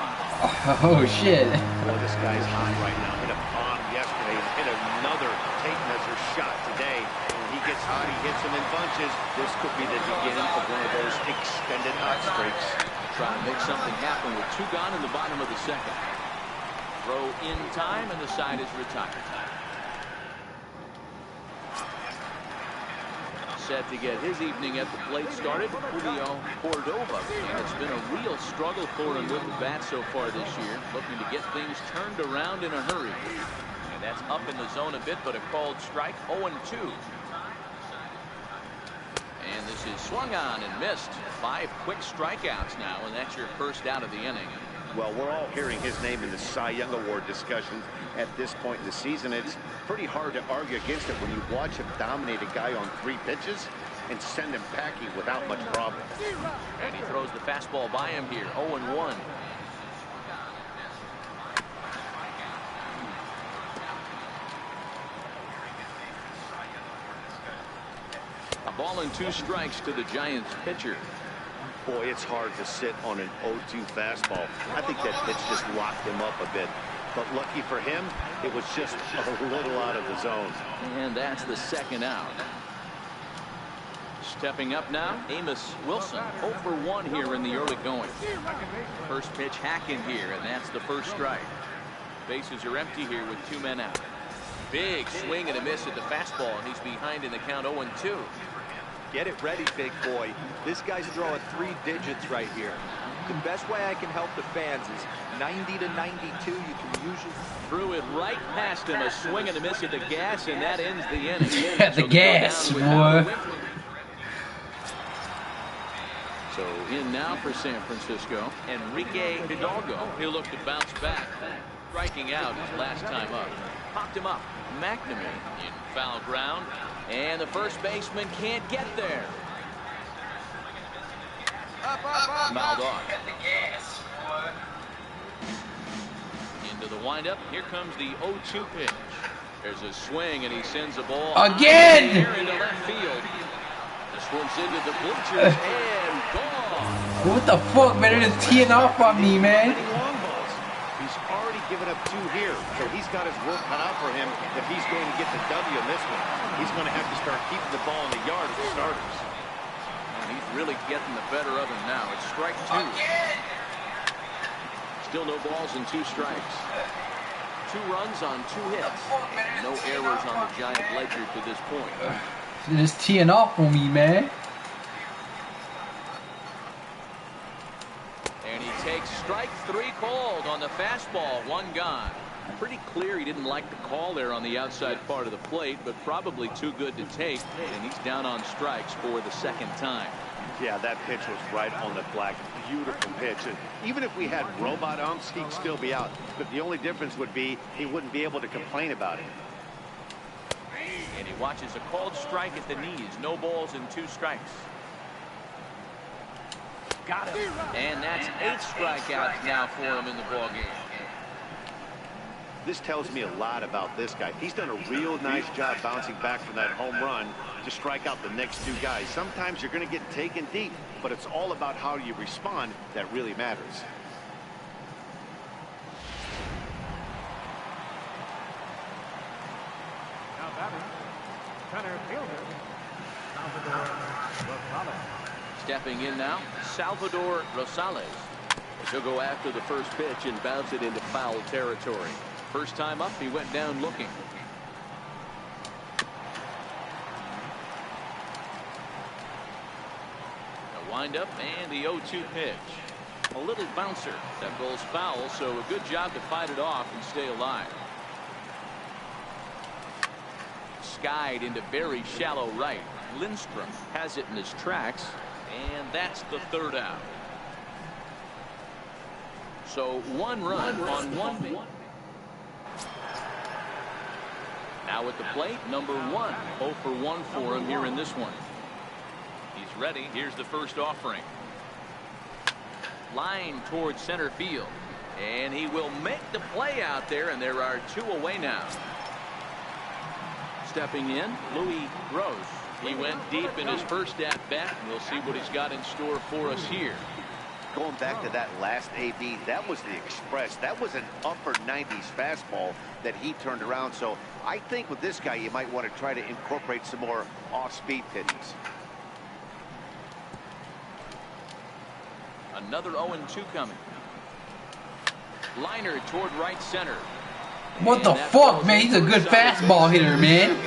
Oh shit. Boy, this guy's hot right now. Hit a bomb yesterday and hit another tape measure shot today. When he gets hot, he hits them in bunches. This could be the beginning of one of those extended hot streaks. Try to make something happen with 2 gone in the bottom of the second. Throw in time, and the side is retired. Set to get his evening at the plate started, Julio Cordova. And it's been a real struggle for him with the bat so far this year, looking to get things turned around in a hurry. And that's up in the zone a bit, but a called strike, 0-2. And this is swung on and missed. 5 quick strikeouts now, and that's your first out of the inning. Well, we're all hearing his name in the Cy Young Award discussions at this point in the season. It's pretty hard to argue against it when you watch him dominate a guy on 3 pitches and send him packing without much problem. And he throws the fastball by him here, 0-1. A ball and 2 strikes to the Giants pitcher. Boy, it's hard to sit on an 0-2 fastball. I think that pitch just locked him up a bit. But lucky for him, it was just a little out of the zone. And that's the second out. Stepping up now, Amos Wilson, 0 for 1 here in the early going. First pitch hacking here, and that's the first strike. Bases are empty here with 2 men out. Big swing and a miss at the fastball, and he's behind in the count 0-2. Get it ready, big boy. This guy's throwing 3 digits right here. The best way I can help the fans is 90 to 92. You can usually threw it right past him. A swing and a miss at the gas, and that ends the inning. At the gas, boy. So in now for San Francisco, Enrique Hidalgo. He'll look to bounce back. Striking out his last time up. Popped him up. McNamee in foul ground. And the first baseman can't get there. Fouled off. Into the windup. Here comes the 0-2 pitch. There's a swing, and he sends a ball again into left field. This one's into the bleachers and gone. What the fuck, man? It is teeing off on me, man. He's already given up 2 here, so he's got his work cut out for him if he's going to get the W in this one. He's going to have to start keeping the ball in the yard for starters. And he's really getting the better of him now. It's strike 2. Still no balls and 2 strikes. 2 runs on 2 hits. And no errors on the Giant ledger to this point. It is teeing off on me, man. And he takes strike 3 called on the fastball. 1 gone. Pretty clear he didn't like the call there on the outside part of the plate, but probably too good to take. And he's down on strikes for the 2nd time. Yeah, that pitch was right on the black. Beautiful pitch. And even if we had robot umps, he'd still be out. But the only difference would be he wouldn't be able to complain about it. And he watches a called strike at the knees. No balls and 2 strikes. Got him. And that's 8 strikeouts now for him in the ballgame. This tells me a lot about this guy. He's done a real nice job bouncing back from that home run to strike out the next 2 guys. Sometimes you're going to get taken deep, but it's all about how you respond that really matters. Now batting, center fielder, Salvador Rosales. Stepping in now, Salvador Rosales. He'll go after the first pitch and bounce it into foul territory. First time up, he went down looking. A windup and the 0-2 pitch. A little bouncer that goes foul, so a good job to fight it off and stay alive. Skied into very shallow right. Lindstrom has it in his tracks, and that's the 3rd out. So 1 run on 1 man. Now at the plate, number 1. 0 for 1 for him here in this one. He's ready. Here's the first offering. Line towards center field. And he will make the play out there, and there are 2 away now. Stepping in, Louis Gross. He went deep in his first at-bat, and we'll see what he's got in store for us here. Going back to that last AB, that was the express. That was an upper 90s fastball that he turned around. So I think with this guy, you might want to try to incorporate some more off-speed pitches. Another 0-2 coming. Liner toward right center. What the fuck, man? He's a good fastball hitter, man.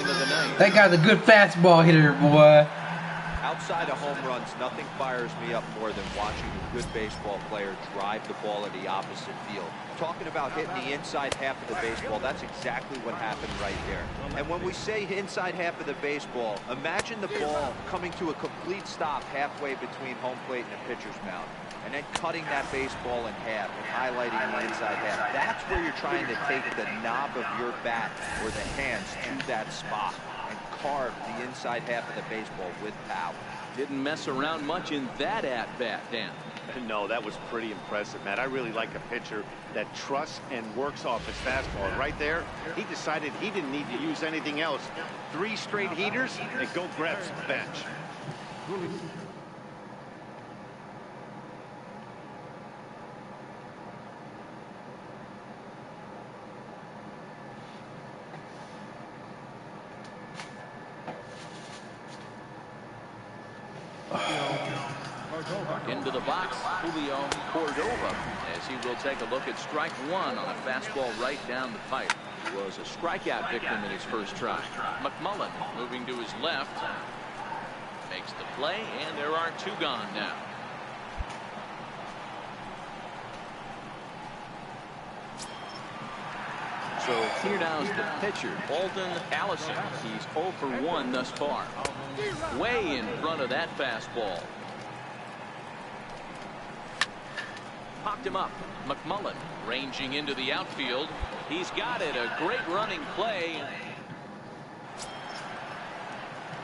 That guy's a good fastball hitter, boy. Outside of home runs, nothing fires me up more than watching a good baseball player drive the ball at the opposite field. Talking about hitting the inside half of the baseball, that's exactly what happened right there. And when we say inside half of the baseball, imagine the ball coming to a complete stop halfway between home plate and the pitcher's mound, and then cutting that baseball in half and highlighting the inside half. That's where you're trying to take the knob of your bat or the hands to that spot and carve the inside half of the baseball with power. Didn't mess around much in that at-bat, Dan. No, that was pretty impressive, Matt. I really like a pitcher that trusts and works off his fastball. And right there, he decided he didn't need to use anything else. 3 straight heaters and go grab some bench. Into the box, Julio Cordova, as he will take a look at strike one on a fastball right down the pipe. He was a strikeout victim in his first try. McMullen moving to his left. Makes the play, and there are two gone now. So here now is the pitcher, Alden Allison. He's 0 for 1 thus far. Way in front of that fastball. Popped him up. McMullen ranging into the outfield. He's got it. A great running play.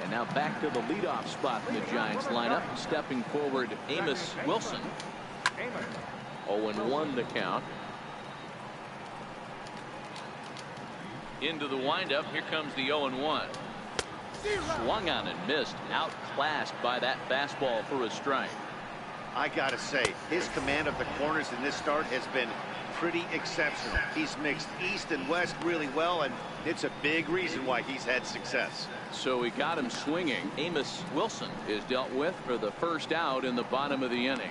And now back to the leadoff spot in the Giants lineup. Stepping forward, Amos Wilson. 0-1 the count. Into the windup. Here comes the 0-1. Swung on and missed. Outclassed by that fastball for a strike. I gotta say, his command of the corners in this start has been pretty exceptional. He's mixed east and west really well, and it's a big reason why he's had success. So he got him swinging. Amos Wilson is dealt with for the first out in the bottom of the inning.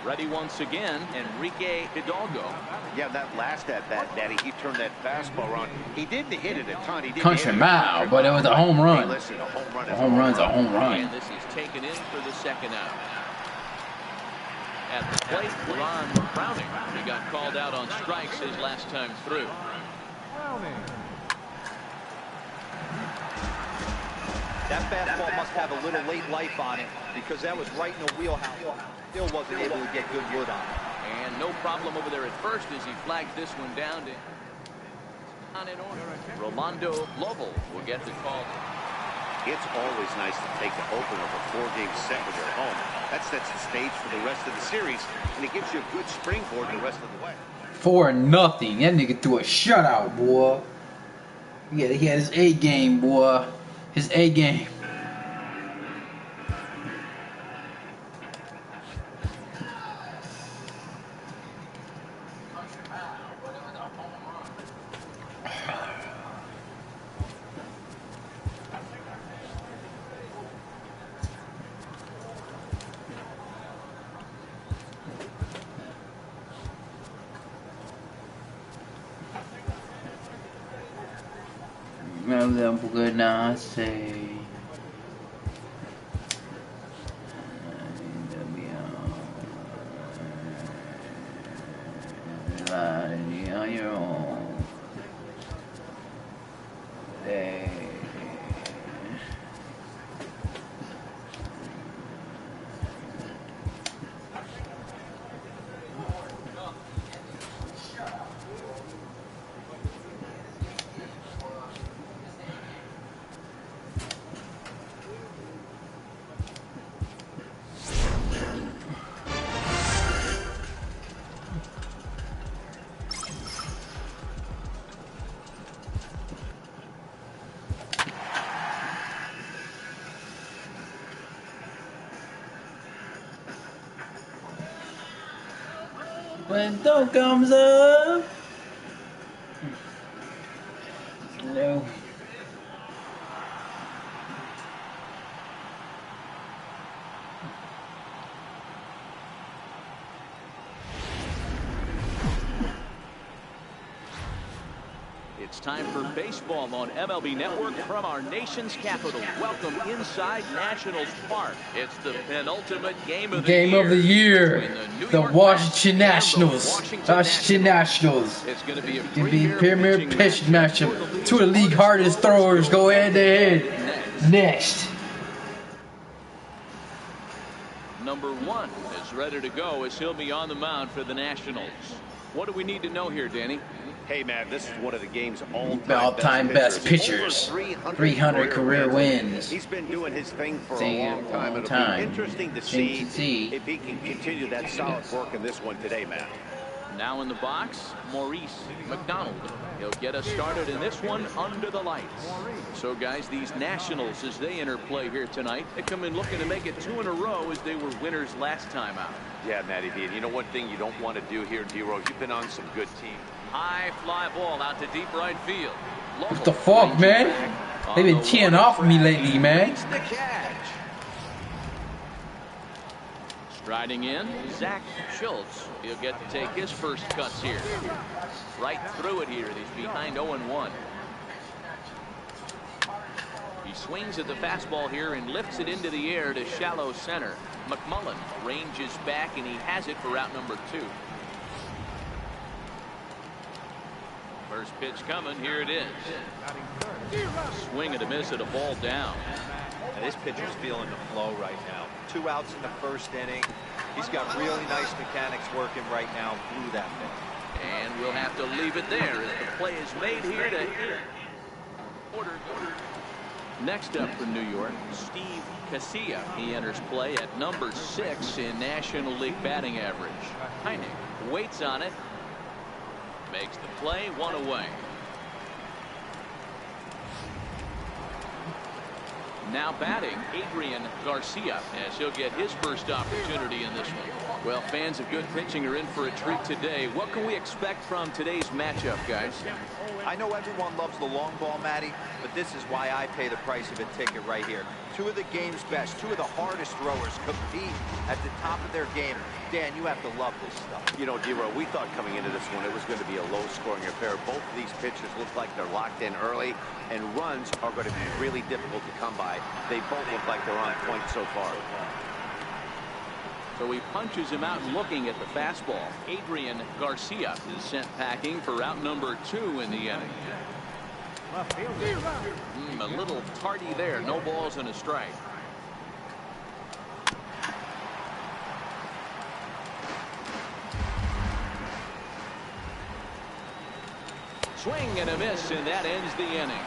Ready once again, Enrique Hidalgo. Yeah, that last at bat, Daddy, he turned that fastball on. He didn't hit it a ton. He didn't Country hit it mile, but it was a home run. Hey, listen, a home run is a home run's a home run. And this is taken in for the second out. At the plate, Ron Browning. He got called out on strikes his last time through. That fastball must have a little late life on it because that was right in the wheelhouse. Still wasn't able to get good wood on it. And no problem over there at first as he flags this one down to on in order. Rolando Lovell will get the call. It's always nice to take the opener of a 4-game set when you're home. That sets the stage for the rest of the series, and it gives you a good springboard the rest of the way. 4-0. That nigga threw a shutout, boy. Yeah, he had his A game, boy. His A game. Porque nace. When the comes up. No. It's time for baseball on MLB Network from our nation's capital. Welcome inside Nationals Park. It's the penultimate game of the year. The Washington Nationals. Washington Nationals. It's going to be a premier pitch matchup. Two of the league hardest throwers go head to head. Next. Number one is ready to go as he'll be on the mound for the Nationals. What do we need to know here, Danny? Hey, man, this is one of the game's all-time best pitchers. 300 career wins. He's been doing his thing for a long time. It'll be interesting to see if he can continue that solid work in this one today, man. Now in the box, Maurice McDonald. He'll get us started in this one under the lights. So, guys, these Nationals, as they enter play here tonight, they come in looking to make it 2 in a row as they were winners last time out. Yeah, Matty V. And you know one thing you don't want to do here, D-Rose? You've been on some good teams. High fly ball out to deep right field. What the fuck, man? They've been teeing off me lately, man. The catch. Striding in, Zach Schultz. He'll get to take his first cuts here. Right through it here. He's behind 0-1. He swings at the fastball here and lifts it into the air to shallow center. McMullen ranges back, and he has it for out number 2. First pitch coming. Here it is. Swing and a miss at a ball down. And this pitcher's feeling the flow right now. 2 outs in the first inning. He's got really nice mechanics working right now through that pitch. And we'll have to leave it there as the play is made here to order. Next up for New York, Steve Casilla. He enters play at number 6 in National League batting average. Heineck waits on it. Makes the play, 1 away. Now batting, Adrian Garcia, as he'll get his first opportunity in this one. Well, fans of good pitching are in for a treat today. What can we expect from today's matchup, guys? I know everyone loves the long ball, Matty, but this is why I pay the price of a ticket right here. 2 of the game's best, 2 of the hardest throwers compete at the top of their game. Dan, you have to love this stuff. You know, D-Row, we thought coming into this one it was going to be a low-scoring affair. Both of these pitchers look like they're locked in early, and runs are going to be really difficult to come by. They both look like they're on point so far. So he punches him out looking at the fastball. Adrian Garcia is sent packing for out number 2 in the inning. A little tardy there. No balls and a strike. Swing and a miss, and that ends the inning.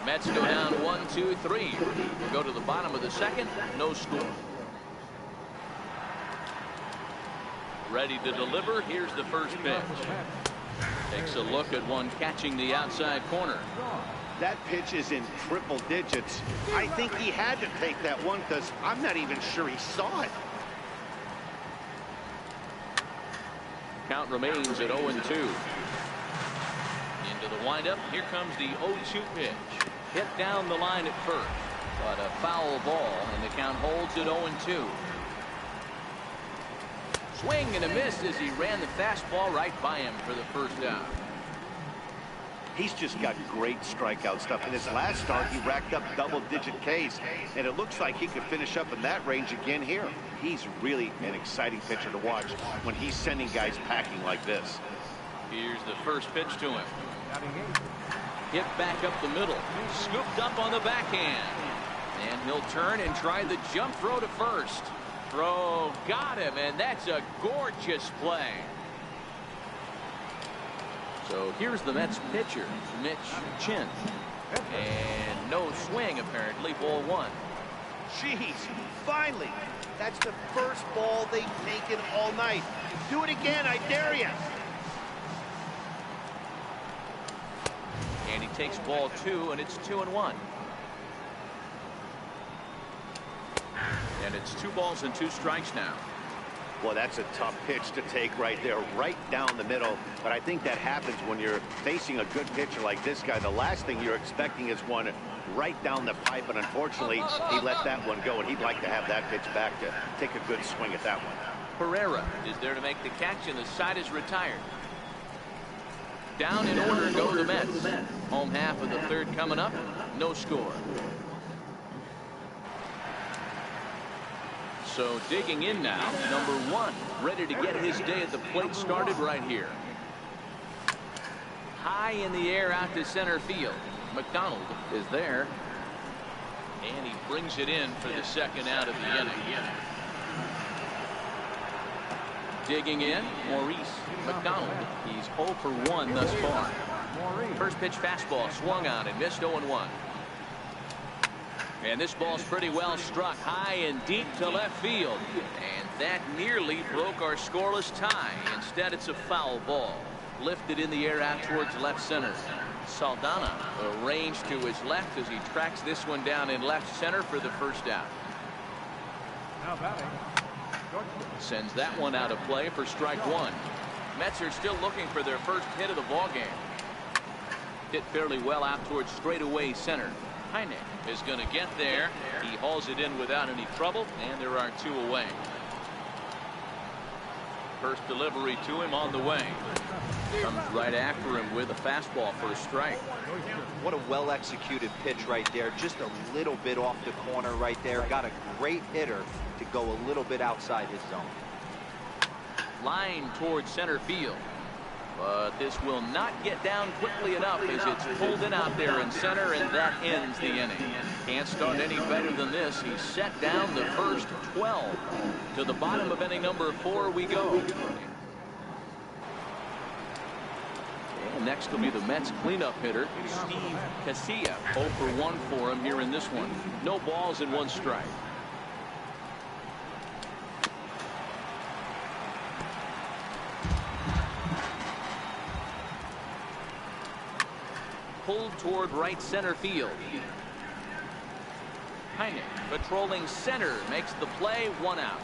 Mets go down 1-2-3. We'll go to the bottom of the second. No score. Ready to deliver. Here's the first pitch. Takes a look at one catching the outside corner. That pitch is in triple digits. I think he had to take that one because I'm not even sure he saw it. Count remains at 0-2. Into the windup. Here comes the 0-2 pitch. Hit down the line at first, but a foul ball, and the count holds at 0-2. Swing and a miss as he ran the fastball right by him for the first out. He's just got great strikeout stuff. In his last start, he racked up double-digit Ks, and it looks like he could finish up in that range again here. He's really an exciting pitcher to watch when he's sending guys packing like this. Here's the first pitch to him. Hit back up the middle. Scooped up on the backhand. And he'll turn and try the jump throw to first. Throw got him, and that's a gorgeous play. So here's the Mets pitcher, Mitch Chin. And no swing, apparently, ball 1. Jeez, finally. That's the first ball they've taken all night. Do it again, I dare you. And he takes ball 2, and it's 2-1. And it's 2 balls and 2 strikes now. Well, that's a tough pitch to take right there, right down the middle. But I think that happens when you're facing a good pitcher like this guy. The last thing you're expecting is one right down the pipe, and unfortunately, he let that one go, and he'd like to have that pitch back to take a good swing at that one. Pereira is there to make the catch, and the side is retired. Down in order go the Mets. Home half of the third coming up. No score. So digging in now, number 1, ready to get his day at the plate started right here. High in the air out to center field. McDonald is there. And he brings it in for the second out of the inning. Digging in, Maurice McDonald. He's 0 for 1 thus far. First pitch fastball swung on and missed 0-1. And this ball's pretty well struck high and deep to left field. And that nearly broke our scoreless tie. Instead, it's a foul ball. Lifted in the air out towards left center. Saldana arranged to his left as he tracks this one down in left center for the first out. Now batting, Sends that one out of play for strike one. Mets are still looking for their first hit of the ball game. Hit fairly well out towards straightaway center. Heine is going to get there. He hauls it in without any trouble, and there are two away. First delivery to him on the way. Comes right after him with a fastball for a strike. What a well-executed pitch right there. Just a little bit off the corner right there. Got a great hitter to go a little bit outside his zone. Line towards center field. But this will not get down quickly enough as it's pulled in out there in center, and that ends the inning. Can't start any better than this. He set down the first 12. To the bottom of inning number 4 we go. And next will be the Mets cleanup hitter, Steve Casilla. 0 for 1 for him here in this one. No balls and 1 strike. Pulled toward right center field. Heine patrolling center makes the play, 1 out.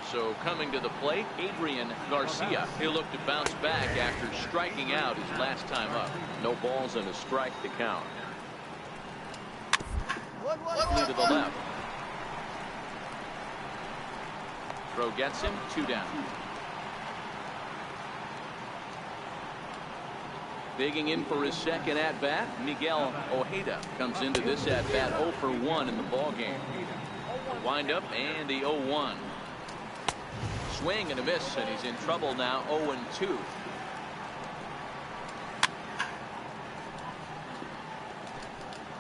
So coming to the plate, Adrian Garcia. He'll look to bounce back after striking out his last time up. No balls and a strike to count. Flew to the left. Throw gets him, 2 down. Digging in for his second at-bat, Miguel Ojeda comes into this at-bat 0 for 1 in the ballgame. Wind up and the 0-1. Swing and a miss, and he's in trouble now, 0-2.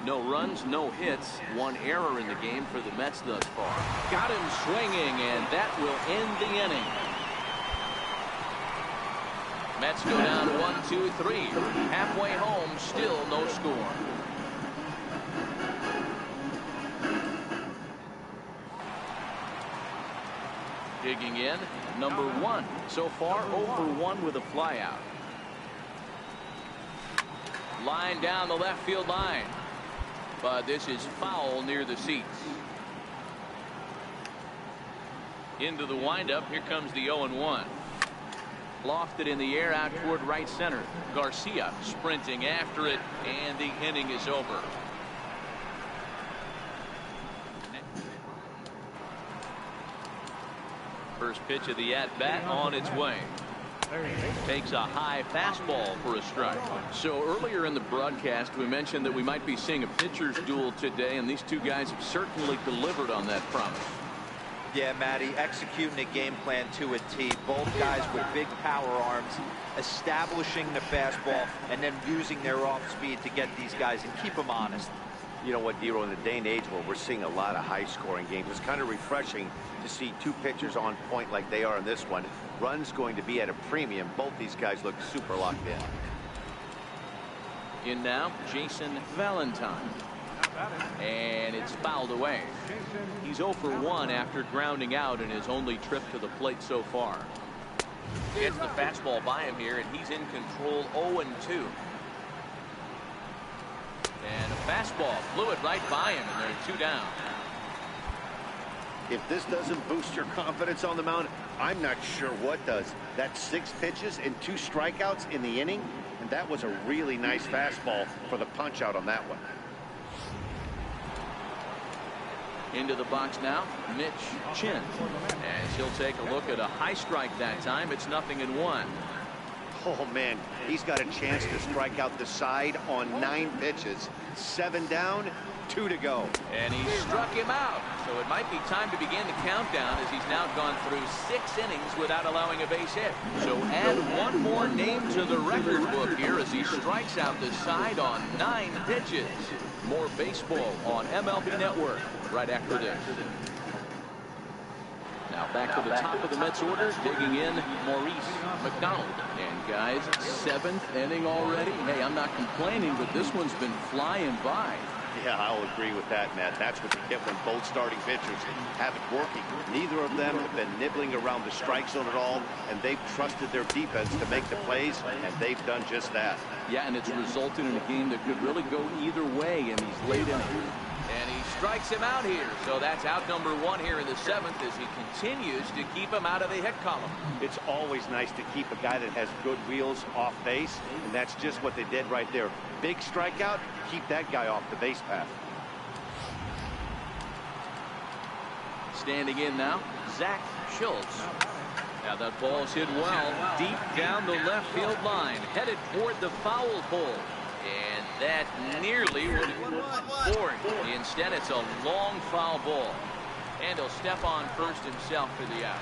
No runs, no hits, 1 error in the game for the Mets thus far. Got him swinging, and that will end the inning. Mets go down 1-2-3. Halfway home, still no score. Digging in, number 1. So far, 0 for 1 with a flyout. Line down the left field line. But this is foul near the seats. Into the windup, here comes the 0-1. Lofted in the air out toward right center. Garcia sprinting after it, and the inning is over. First pitch of the at-bat on its way. Takes a high fastball for a strike. So earlier in the broadcast, we mentioned that we might be seeing a pitcher's duel today, and these two guys have certainly delivered on that promise. Yeah, Matty, executing a game plan to a T. Both guys with big power arms, establishing the fastball, and then using their off speed to get these guys and keep them honest. You know what, Dero, in the day and age where we're seeing a lot of high-scoring games, it's kind of refreshing to see 2 pitchers on point like they are in this one. Runs going to be at a premium. Both these guys look super locked in. In now, Jason Valentine. And it's fouled away. He's 0 for 1 after grounding out in his only trip to the plate so far. Gets the fastball by him here, and he's in control, 0-2. And a fastball flew it right by him, and they're 2 down. If this doesn't boost your confidence on the mound, I'm not sure what does. That's 6 pitches and 2 strikeouts in the inning, and that was a really nice fastball for the punch out on that one. Into the box now, Mitch Chin. As he'll take a look at a high strike that time. It's 0-1. Oh, man, he's got a chance to strike out the side on 9 pitches. 7 down, 2 to go. And he struck him out. So it might be time to begin the countdown as he's now gone through 6 innings without allowing a base hit. So add 1 more name to the record book here as he strikes out the side on 9 pitches. More baseball on MLB Network right after this. Now back to the top of the Mets order, digging in Maurice McDonald. And guys, 7th inning already. Hey, I'm not complaining, but this one's been flying by. Yeah, I'll agree with that, Matt. That's what you get when both starting pitchers have it working. Neither of them have been nibbling around the strike zone at all, and they've trusted their defense to make the plays, and they've done just that. Yeah, and it's resulted in a game that could really go either way in these late innings. And he strikes him out here. So that's out number 1 here in the 7th as he continues to keep him out of the hit column. It's always nice to keep a guy that has good wheels off base, and that's just what they did right there. Big strikeout, keep that guy off the base path. Standing in now, Zach Schultz. Now that ball's hit well, deep down the left field line, headed toward the foul pole. And that nearly would have been forward. Instead, it's a long foul ball. And he'll step on first himself for the out.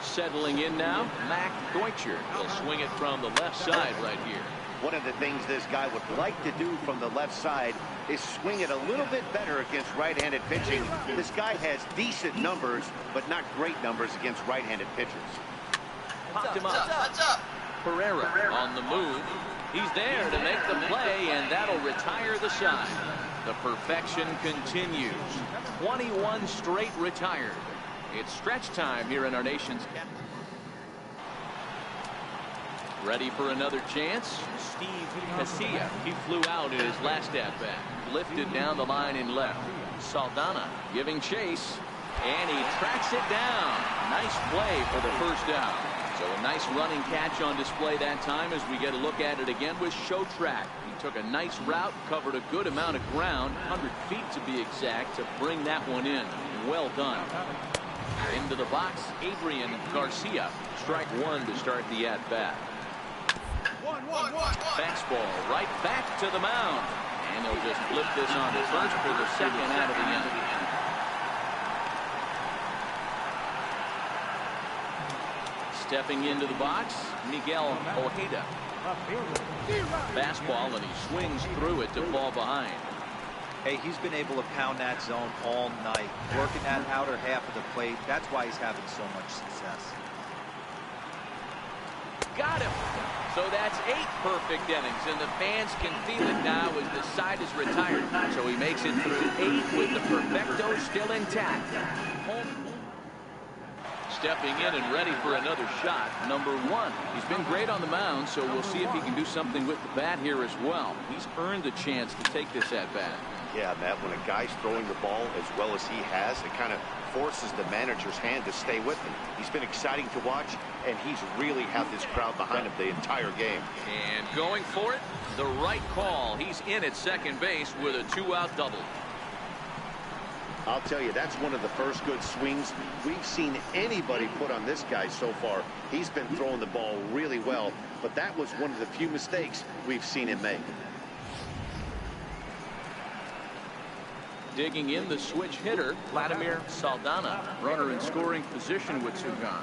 Settling in now, Mac Deutscher. He'll swing it from the left side right here. One of the things this guy would like to do from the left side is swing it a little bit better against right-handed pitching. This guy has decent numbers, but not great numbers against right-handed pitchers. Popped him up. Pereira on the move. He's there to make the play, and that'll retire the side. The perfection continues. 21 straight retired. It's stretch time here in our nation's capital. Ready for another chance? Steve Casilla. He flew out in his last at-bat. Lifted down the line in left. Saldana giving chase. And he tracks it down. Nice play for the first down. So a nice running catch on display that time as we get a look at it again with Show Track. He took a nice route, covered a good amount of ground, 100 feet to be exact, to bring that one in. Well done. Into the box, Adrian Garcia. Strike 1 to start the at-bat. Fastball right back to the mound. And he'll just flip this on to first for the second out of the inning. Stepping into the box, Miguel Ojeda. Fastball, and he swings through it to fall behind. Hey, he's been able to pound that zone all night, working that outer half of the plate. That's why he's having so much success. Got him. So that's 8 perfect innings, and the fans can feel it now as the side is retired. So he makes it through 8 with the perfecto still intact. Stepping in and ready for another shot, number 1. He's been great on the mound, so we'll see if he can do something with the bat here as well. He's earned the chance to take this at bat. Yeah, Matt, when a guy's throwing the ball as well as he has, it kind of forces the manager's hand to stay with him. He's been exciting to watch, and he's really had this crowd behind him the entire game. And going for it, the right call. He's in at second base with a 2-out double. I'll tell you, that's one of the first good swings we've seen anybody put on this guy so far. He's been throwing the ball really well, but that was one of the few mistakes we've seen him make. Digging in the switch hitter, Vladimir Saldana. Runner in scoring position with Seegood.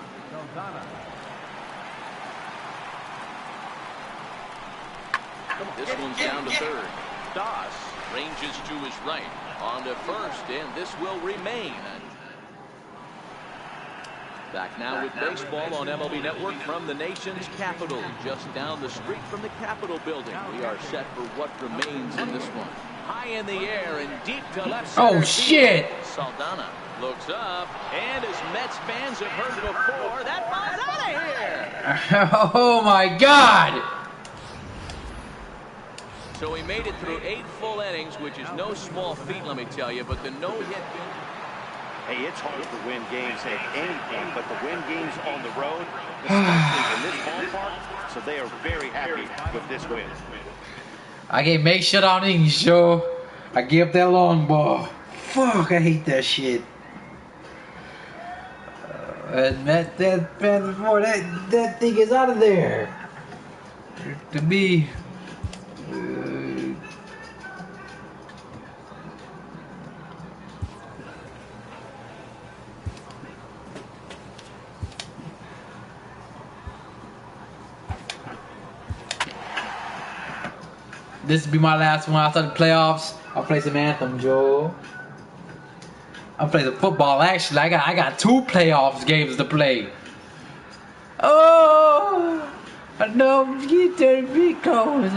This one's down to third. Das ranges to his right. On to first, and this will remain. Back now with baseball on MLB Network from the nation's capital, just down the street from the Capitol building. We are set for what remains in this one. High in the air and deep to left center. Oh, shit! Saldana looks up, and as Mets fans have heard before, that ball's out of here! Oh, my God! So he made it through 8 full innings, which is no small feat, let me tell you, but the no-hit. Hey, it's hard to win games at any point, but to win games on the road, especially in this ballpark, so they are very happy with this win. I can't make shit on innings, so I give that long ball. Fuck, I hate that shit. And that thing is out of there. To me. This will be my last one after the playoffs. I'll play some Anthem, Joe. I'll play the football. Actually, I got 2 playoffs games to play. Oh, I know get that big cold.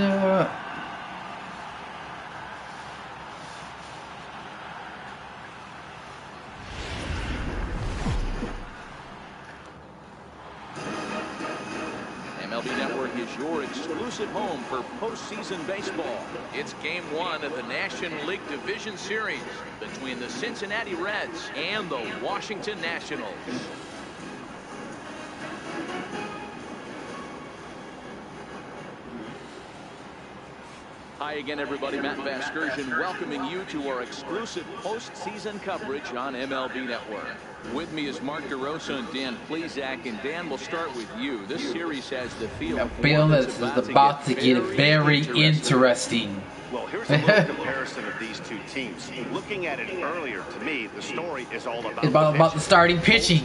MLB Network is your exclusive home for postseason baseball. It's Game 1 of the National League Division Series between the Cincinnati Reds and the Washington Nationals. Hi again, everybody. Matt Vasgersian welcoming you to our exclusive postseason coverage on MLB Network. With me is Mark DeRosa and Dan Plesac. And Dan, we'll start with you. This series has the feel of one that's about to get very interesting. Well, here's a little comparison of these two teams. Looking at it earlier, to me, the story is all about about the starting pitching.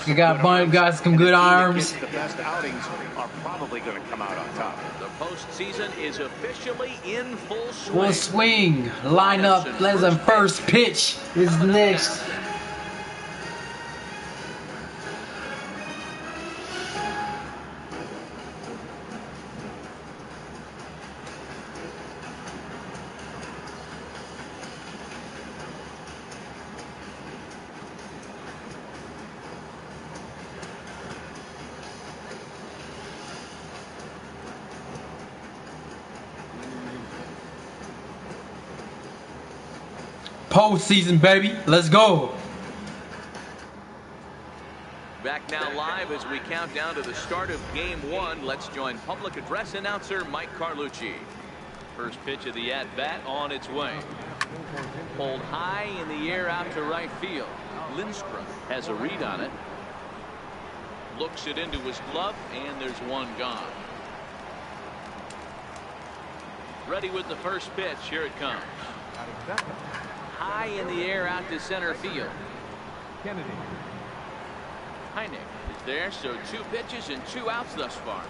We got some good arms. The best outings are probably going to come out on top. The postseason is officially in full swing. Full swing. Lineup. Let's first pitch is next. Postseason, baby. Let's go. Back now live as we count down to the start of Game 1. Let's join public address announcer Mike Carlucci. First pitch of the at-bat on its way. Pulled high in the air out to right field. Lindstrom has a read on it. Looks it into his glove, and there's one gone. Ready with the first pitch. Here it comes. High in the air out to center field. Kennedy. Heineck is there, so 2 pitches and 2 outs thus far.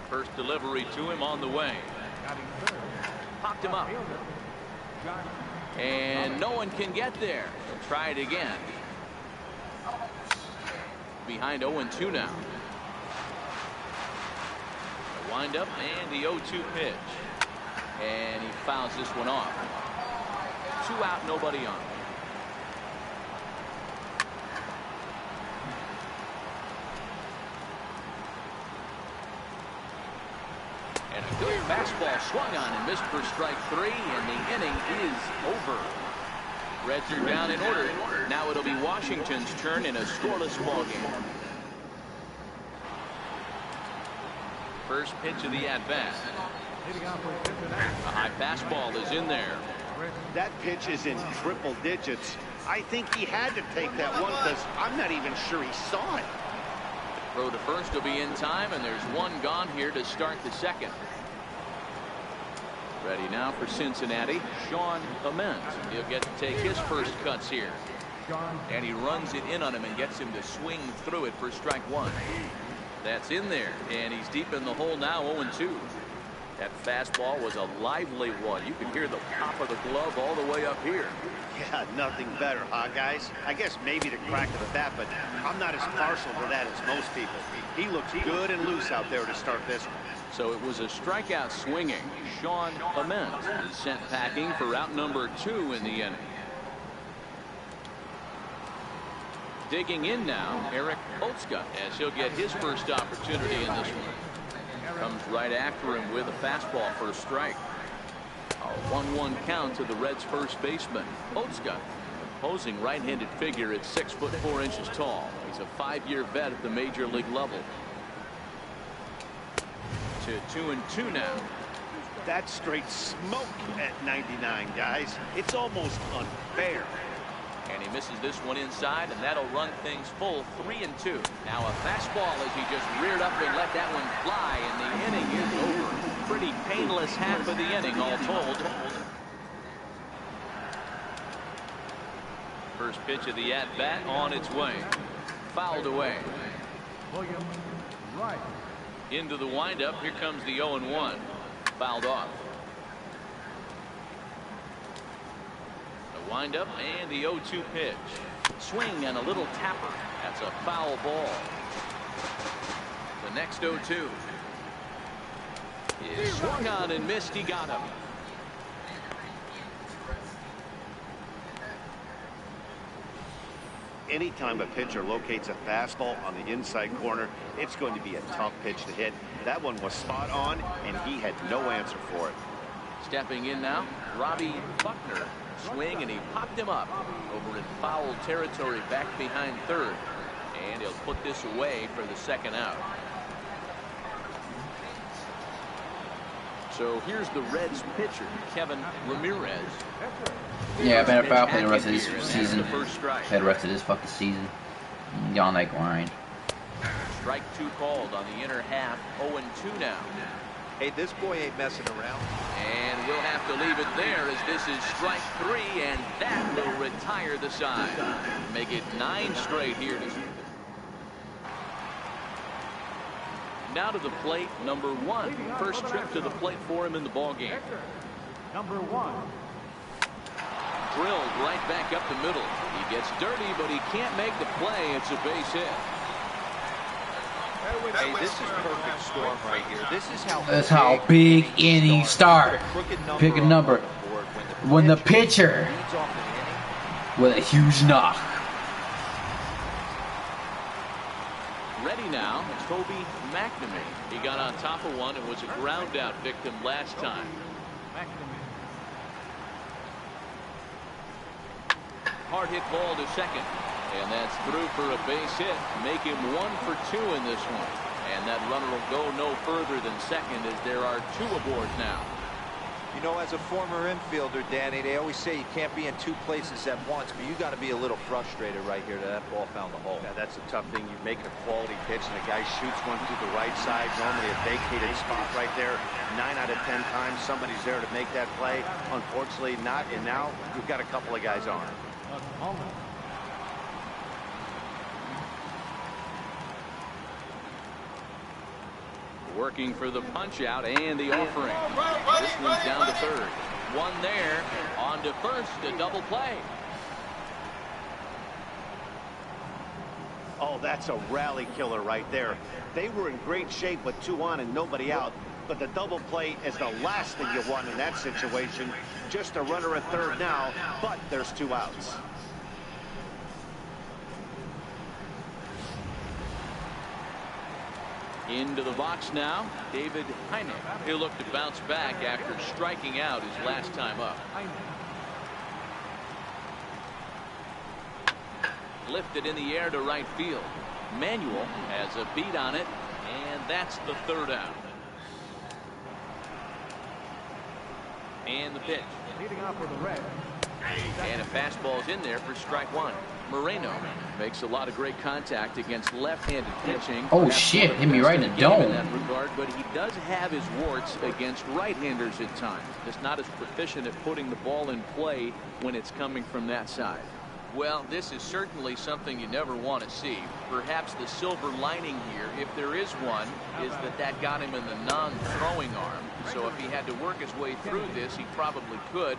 First delivery to him on the way. Popped him up. And no one can get there. He'll try it again. Behind 0-2 now. The windup and the 0-2 pitch. And he fouls this one off. 2 out, nobody on. And a good fastball swung on and missed for strike 3, and the inning is over. Reds are down in order. Now it'll be Washington's turn in a scoreless ball game. First pitch of the at-bat. A high fastball is in there. That pitch is in triple digits. I think he had to take that one because I'm not even sure he saw it. Throw to first will be in time, and there's one gone here to start the second. Ready now for Cincinnati, Sean Ament. He'll get to take his first cuts here. And he runs it in on him and gets him to swing through it for strike 1. That's in there, and he's deep in the hole now, 0-2. That fastball was a lively one. You can hear the pop of the glove all the way up here. Yeah, nothing better, huh, guys? I guess maybe the crack of the bat, but I'm not as partial to that as most people. He looks good and loose out there to start this one. So it was a strikeout swinging. Sean Ament is sent packing for out number 2 in the inning. Digging in now, Eric Otska, as he'll get his first opportunity in this one. Comes right after him with a fastball for a strike. A 1-1 count to the Reds' first baseman, Otska. Opposing right-handed figure at 6'4" tall. He's a 5-year vet at the major league level. To 2-2 now. That's straight smoke at 99, guys. It's almost unfair. And he misses this one inside, and that'll run things full 3-2. Now a fastball as he just reared up and let that one fly, and the inning is over. Pretty painless half of the inning, all told. First pitch of the at-bat on its way. Fouled away. William Wright. Into the windup. Here comes the 0-1. Fouled off. The windup and the 0-2 pitch. Swing and a little tapper. That's a foul ball. The next 0-2 is swung on and missed. He got him. Anytime a pitcher locates a fastball on the inside corner, it's going to be a tough pitch to hit. That one was spot on, and he had no answer for it. Stepping in now, Robbie Buckner. Swing, and he popped him up over in foul territory back behind third. And he'll put this away for the second out. So here's the Reds pitcher, Kevin Ramirez. Yeah, I better foul play the rest of this season. Play the rest of this fucking season. Get on that grind. Strike 2 called on the inner half. 0-2 now. Hey, this boy ain't messing around. And we'll have to leave it there as this is strike 3, and that will retire the side. Make it 9 straight here. Now to the plate, number 1. First trip to the plate for him in the ballgame. Number 1. Drilled right back up the middle. He gets dirty, but he can't make the play. It's a base hit. Hey, this is perfect storm right here. This is That's how big innings start. Pick a number. When the pitcher with a huge knock. Ready now, Toby McNamee. He got on top of one and was a ground out victim last time. Hard hit ball to second. And that's through for a base hit. Make him 1 for 2 in this one. And that runner will go no further than second as there are 2 aboard now. You know, as a former infielder, Danny, they always say you can't be in 2 places at once, but you got to be a little frustrated right here that that ball found the hole. Yeah, that's a tough thing. You make a quality pitch and a guy shoots one through the right side, normally a vacated spot right there. 9 out of 10 times somebody's there to make that play. Unfortunately not, and now we've got a couple of guys on. Working for the punch out and the offering. This one's down to third. One there. On to first. A double play. Oh, that's a rally killer right there. They were in great shape with 2 on and nobody out. But the double play is the last thing you want in that situation. Just a runner at third now, but there's 2 outs. Into the box now, David Heine. He'll look to bounce back after striking out his last time up. Lifted in the air to right field. Manuel has a beat on it, and that's the 3rd out. And the pitch. Leading off for the Reds. And a fastball's in there for strike 1. Moreno makes a lot of great contact against left-handed pitching. Oh shit, hit me right in the dome. In that regard, but he does have his warts against right-handers at times. Just not as proficient at putting the ball in play when it's coming from that side. Well, this is certainly something you never want to see. Perhaps the silver lining here, if there is one, is that got him in the non-throwing arm. So if he had to work his way through this, he probably could,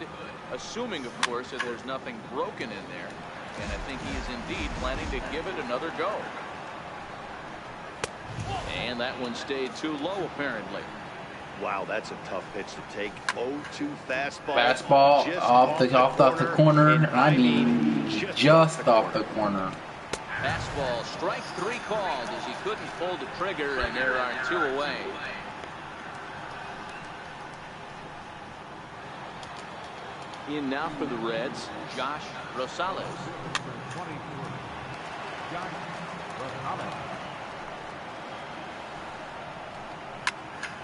assuming, of course, that there's nothing broken in there. And I think he is indeed planning to give it another go. And that one stayed too low, apparently. Wow, that's a tough pitch to take. 0-2 fastball. Fastball off the corner. I mean, just off the corner. Fastball, strike 3 called as he couldn't pull the trigger, and there are 2 away. In now for the Reds, Josh Rosales.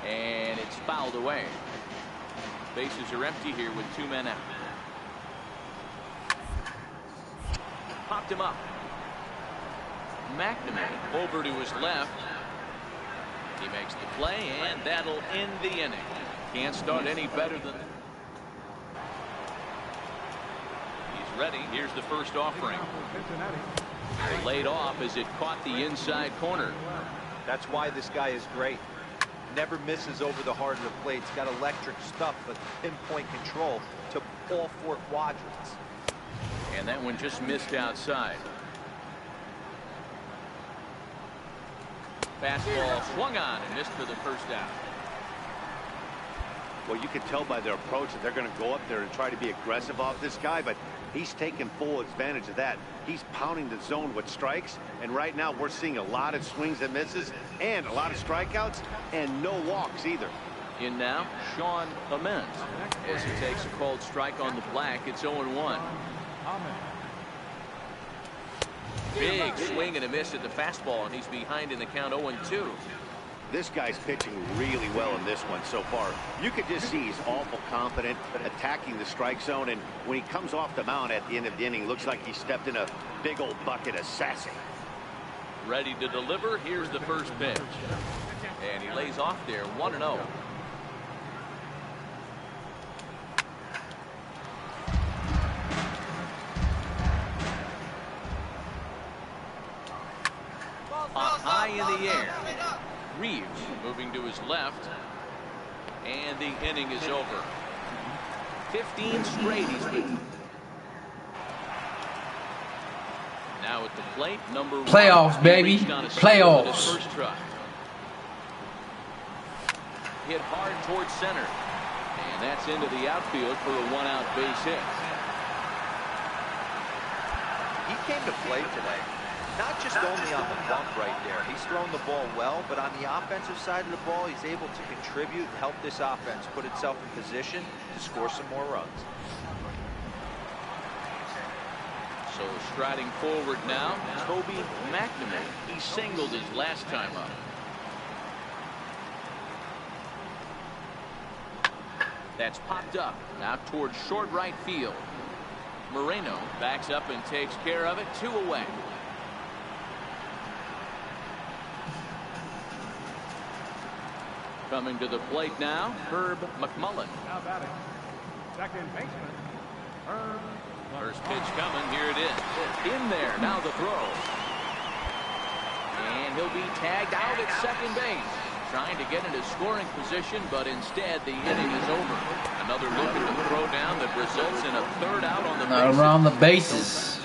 And it's fouled away. Bases are empty here with 2 men out. Popped him up. McNamee over to his left. He makes the play, and that'll end the inning. Can't start any better than that. He's ready. Here's the first offering. Laid off as it caught the inside corner. That's why this guy is great. Never misses over the heart of the plate. He's got electric stuff, but pinpoint control to all 4 quadrants. And that one just missed outside. Fastball swung on and missed for the first out. Well, you can tell by their approach that they're going to go up there and try to be aggressive off this guy, but He's taking full advantage of that. He's pounding the zone with strikes, and right now we're seeing a lot of swings and misses and a lot of strikeouts and no walks either. In now, Sean Ament. As he takes a cold strike on the black, it's 0-1. Big swing and a miss at the fastball, and he's behind in the count 0-2. This guy's pitching really well in this one so far. You could just see he's awful confident attacking the strike zone, and when he comes off the mound at the end of the inning, looks like he stepped in a big old bucket of sassy. Ready to deliver. Here's the first pitch. And he lays off there, 1-0. High in the air. Reeves moving to his left. And the inning is over. 15 straight he's been. Now at the plate, number 1. Playoffs, baby. Playoffs. First try. Hit hard towards center. And that's into the outfield for a 1-out base hit. He came to play today. Not just only on the bump right there. He's thrown the ball well, but on the offensive side of the ball, he's able to contribute and help this offense put itself in position to score some more runs. So striding forward now, Toby McNamee. He singled his last time up. That's popped up now towards short right field. Moreno backs up and takes care of it. 2 away. Coming to the plate now, Herb McMullen. Now batting, second baseman, Herb. First pitch coming, here it is. In there, now the throw. And he'll be tagged out at second base. Trying to get into scoring position, but instead the inning is over. Another look at the throw down that results in a third out on the bases. Around the bases.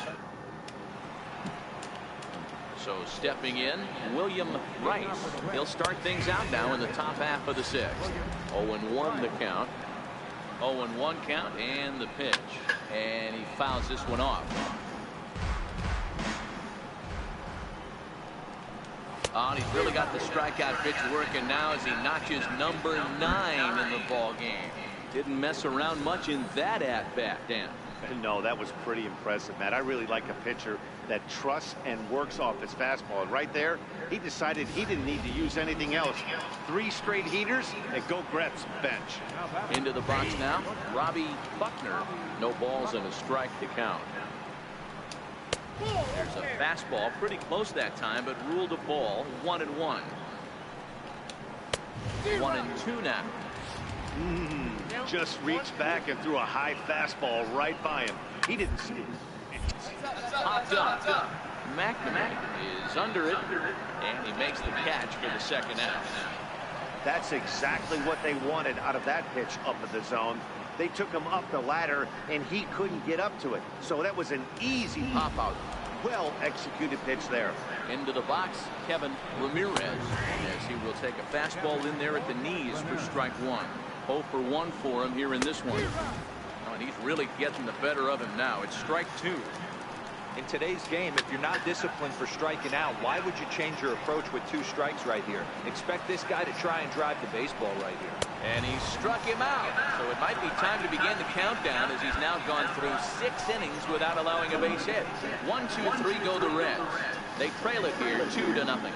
So stepping in, William Rice. He'll start things out now in the top half of the 6th. 0-1 the count. 0-1 count and the pitch. And he fouls this one off. Oh, and he's really got the strikeout pitch working now as he notches number 9 in the ball game. Didn't mess around much in that at-bat, Dan. No, that was pretty impressive, Matt. I really like a pitcher that trusts and works off his fastball. And right there, he decided he didn't need to use anything else. 3 straight heaters and go grab some bench. Into the box now, Robbie Buckner. No balls and a strike to count. There's a fastball pretty close that time, but ruled a ball. 1-1. 1-2 now. Just reached back and threw a high fastball right by him. He didn't see it. Popped up. McNamee is under it, and he makes the catch for the second out. That's exactly what they wanted out of that pitch up in the zone. They took him up the ladder, and he couldn't get up to it. So that was an easy pop-out. Well executed pitch there. Into the box, Kevin Ramirez, as he will take a fastball in there at the knees for strike 1. 0-for-1 for him here in this one. Oh, and he's really getting the better of him now. It's strike 2. In today's game, if you're not disciplined for striking out, why would you change your approach with 2 strikes right here? Expect this guy to try and drive the baseball right here. And he struck him out. So it might be time to begin the countdown as he's now gone through 6 innings without allowing a base hit. 1, 2, 3 go the Reds. They trail it here 2-0.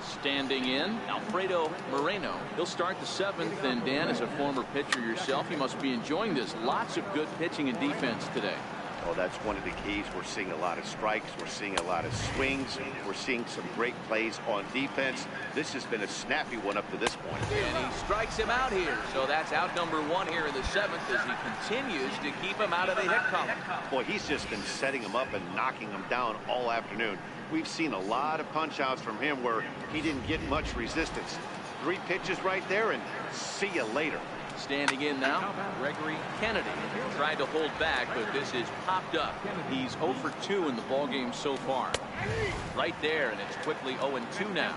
Standing in, Alfredo Moreno. He'll start the 7th, and Dan, as a former pitcher yourself, you must be enjoying this. Lots of good pitching and defense today. Oh, that's one of the keys. We're seeing a lot of strikes. We're seeing a lot of swings. We're seeing some great plays on defense. This has been a snappy one up to this point. And he strikes him out here. So that's out number 1 here in the 7th as he continues to keep him out of the hit column. Boy, he's just been setting him up and knocking him down all afternoon. We've seen a lot of punch-outs from him where he didn't get much resistance. 3 pitches right there, and see you later. Standing in now, Gregory Kennedy. Tried to hold back, but this is popped up. He's 0 for 2 in the ballgame so far. Right there, and it's quickly 0-2 now.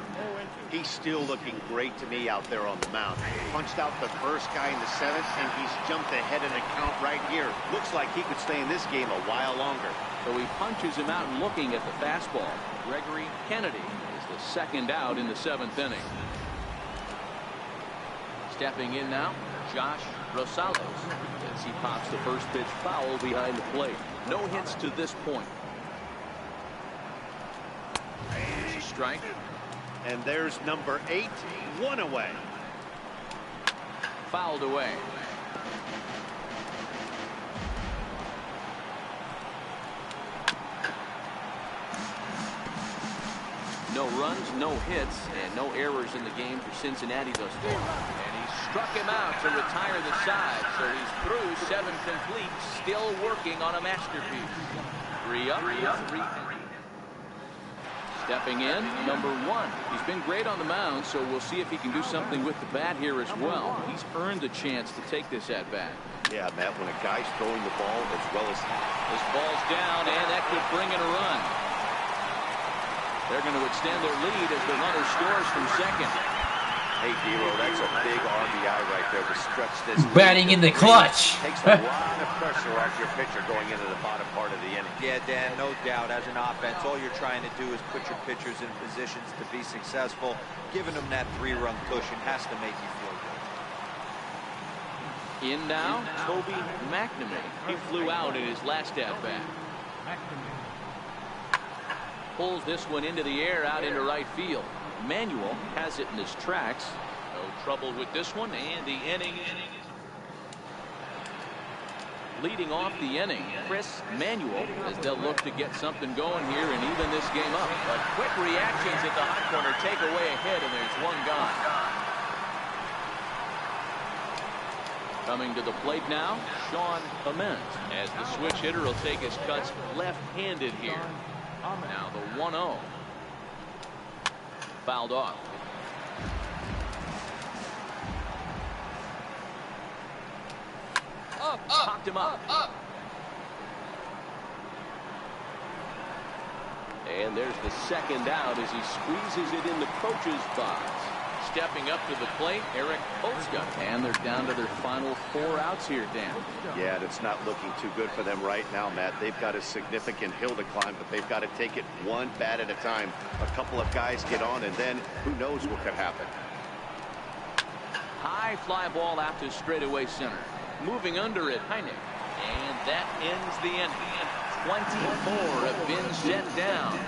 He's still looking great to me out there on the mound. Punched out the first guy in the 7th, and he's jumped ahead in a count right here. Looks like he could stay in this game a while longer. So he punches him out and looking at the fastball. Gregory Kennedy is the second out in the 7th inning. Stepping in now, Josh Rosales, as he pops the first pitch foul behind the plate. No hits to this point. There's a strike. And there's number 8, 1 away. Fouled away. No runs, no hits, and no errors in the game for Cincinnati thus far. And he struck him out to retire the side, so he's through 7 complete, still working on a masterpiece. 3 up, 3. Stepping in, number 1. He's been great on the mound, so we'll see if he can do something with the bat here as well. He's earned the chance to take this at bat. Yeah, Matt, when a guy's throwing the ball as well as... This ball's down, and that could bring in a run. They're going to extend their lead as the runner scores from second. Hey, Dero, that's a big RBI right there to stretch this. Batting in the clutch. Takes a lot of pressure off your pitcher going into the bottom part of the inning. Yeah, Dan, no doubt. As an offense, all you're trying to do is put your pitchers in positions to be successful. Giving them that 3-run cushion has to make you feel good. In now, Toby McNamee. He flew out in his last at-bat. Pulls this one into the air out into right field. Manuel has it in his tracks. No trouble with this one, and the inning. Leading off the inning, Chris Manuel, as they'll look to get something going here and even this game up. But quick reactions at the hot corner take away a hit, and there's one gone. Coming to the plate now, Sean Ament, as the switch hitter will take his cuts left-handed here. Now the 1-0. Fouled off. Popped him up. And there's the second out as he squeezes it in the coach's box. Stepping up to the plate, Eric Polska. And they're down to their final 4 outs here, Dan. Yeah, it's not looking too good for them right now, Matt. They've got a significant hill to climb, but they've got to take it one bat at a time. A couple of guys get on, and then who knows what could happen. High fly ball out to straightaway center. Moving under it, Heineck. And that ends the inning. 24 have been set down.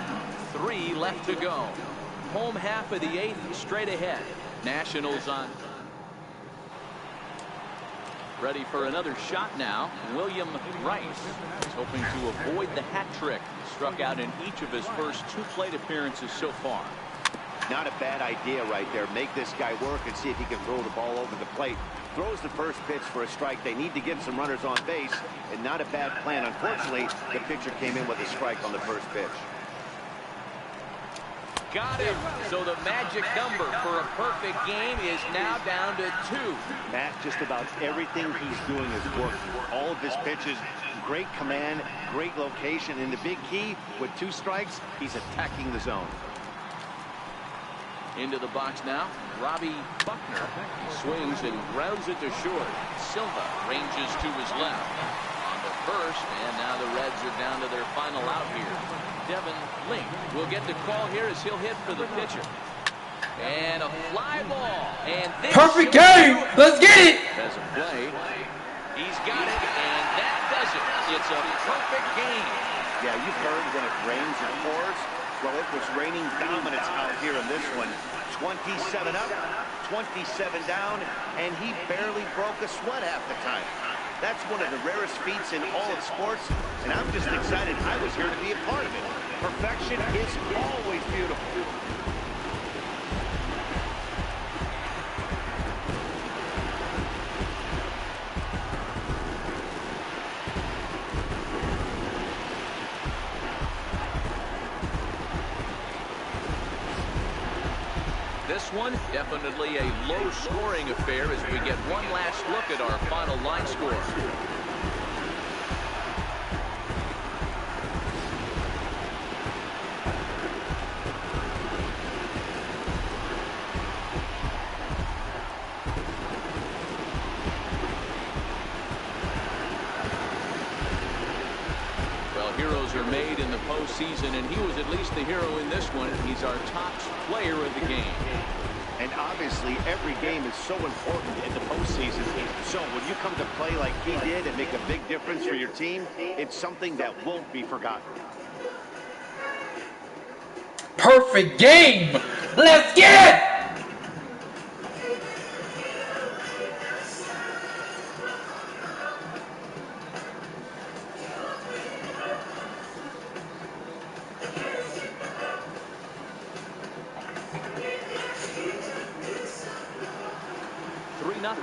3 left to go. Home half of the 8th, straight ahead. Nationals on. Ready for another shot now. William Rice is hoping to avoid the hat trick. Struck out in each of his first 2 plate appearances so far. Not a bad idea right there. Make this guy work and see if he can throw the ball over the plate. Throws the first pitch for a strike. They need to get some runners on base, and not a bad plan. Unfortunately, the pitcher came in with a strike on the first pitch. Got him. So the magic number for a perfect game is now down to 2. Matt, just about everything he's doing is working. All of his pitches, great command, great location, and the big key, with 2 strikes, he's attacking the zone. Into the box now, Robbie Buckner. He swings and grounds it to short. Silva ranges to his left. On to first, and now the Reds are down to their final out here. Devin Link will get the call here as he'll hit for the pitcher. And a fly ball. And this perfect game. Let's get it. As a play, he's got it, and that does it. It's a perfect game. Yeah, you've heard when it rains and pours. Well, it was raining dominance out here in this one. 27 up, 27 down, and he barely broke a sweat half the time. That's one of the rarest feats in all of sports, and I'm just excited I was here to be a part of it. Perfection is always beautiful. this one, definitely a low-scoring affair as we get one last look at our final line score. Heroes are made in the postseason, and he was at least the hero in this one. He's our top player of the game. And obviously, every game is so important in the postseason. So when you come to play like he did and make a big difference for your team, it's something that won't be forgotten. Perfect game. Let's get it.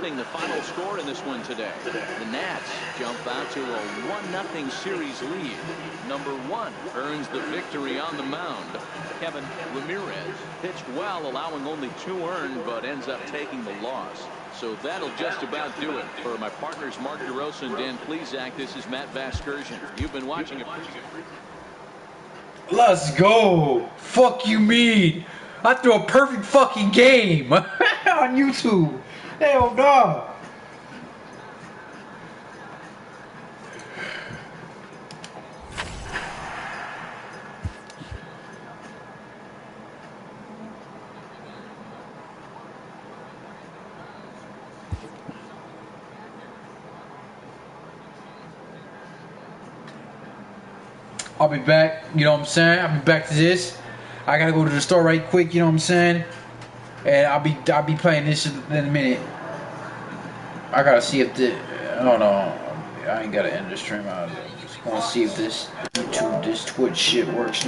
The final score in this one today. The Nats jump out to a 1-0 series lead. Number 1 earns the victory on the mound. Kevin Ramirez pitched well, allowing only 2 earned, but ends up taking the loss. So that'll just about do it. For my partners Mark DeRosa and Dan Plesac, this is Matt Vasgersian. You've been watching it. Let's go. Fuck you mean? I threw a perfect fucking game on YouTube. Hell no. I'll be back, you know what I'm saying? I'll be back to this. I gotta go to the store right quick, you know what I'm saying? And I'll be playing this in a minute. I gotta see if the hold on. I ain't gotta end the stream. I'm just gonna see if this YouTube, this Twitch shit works now.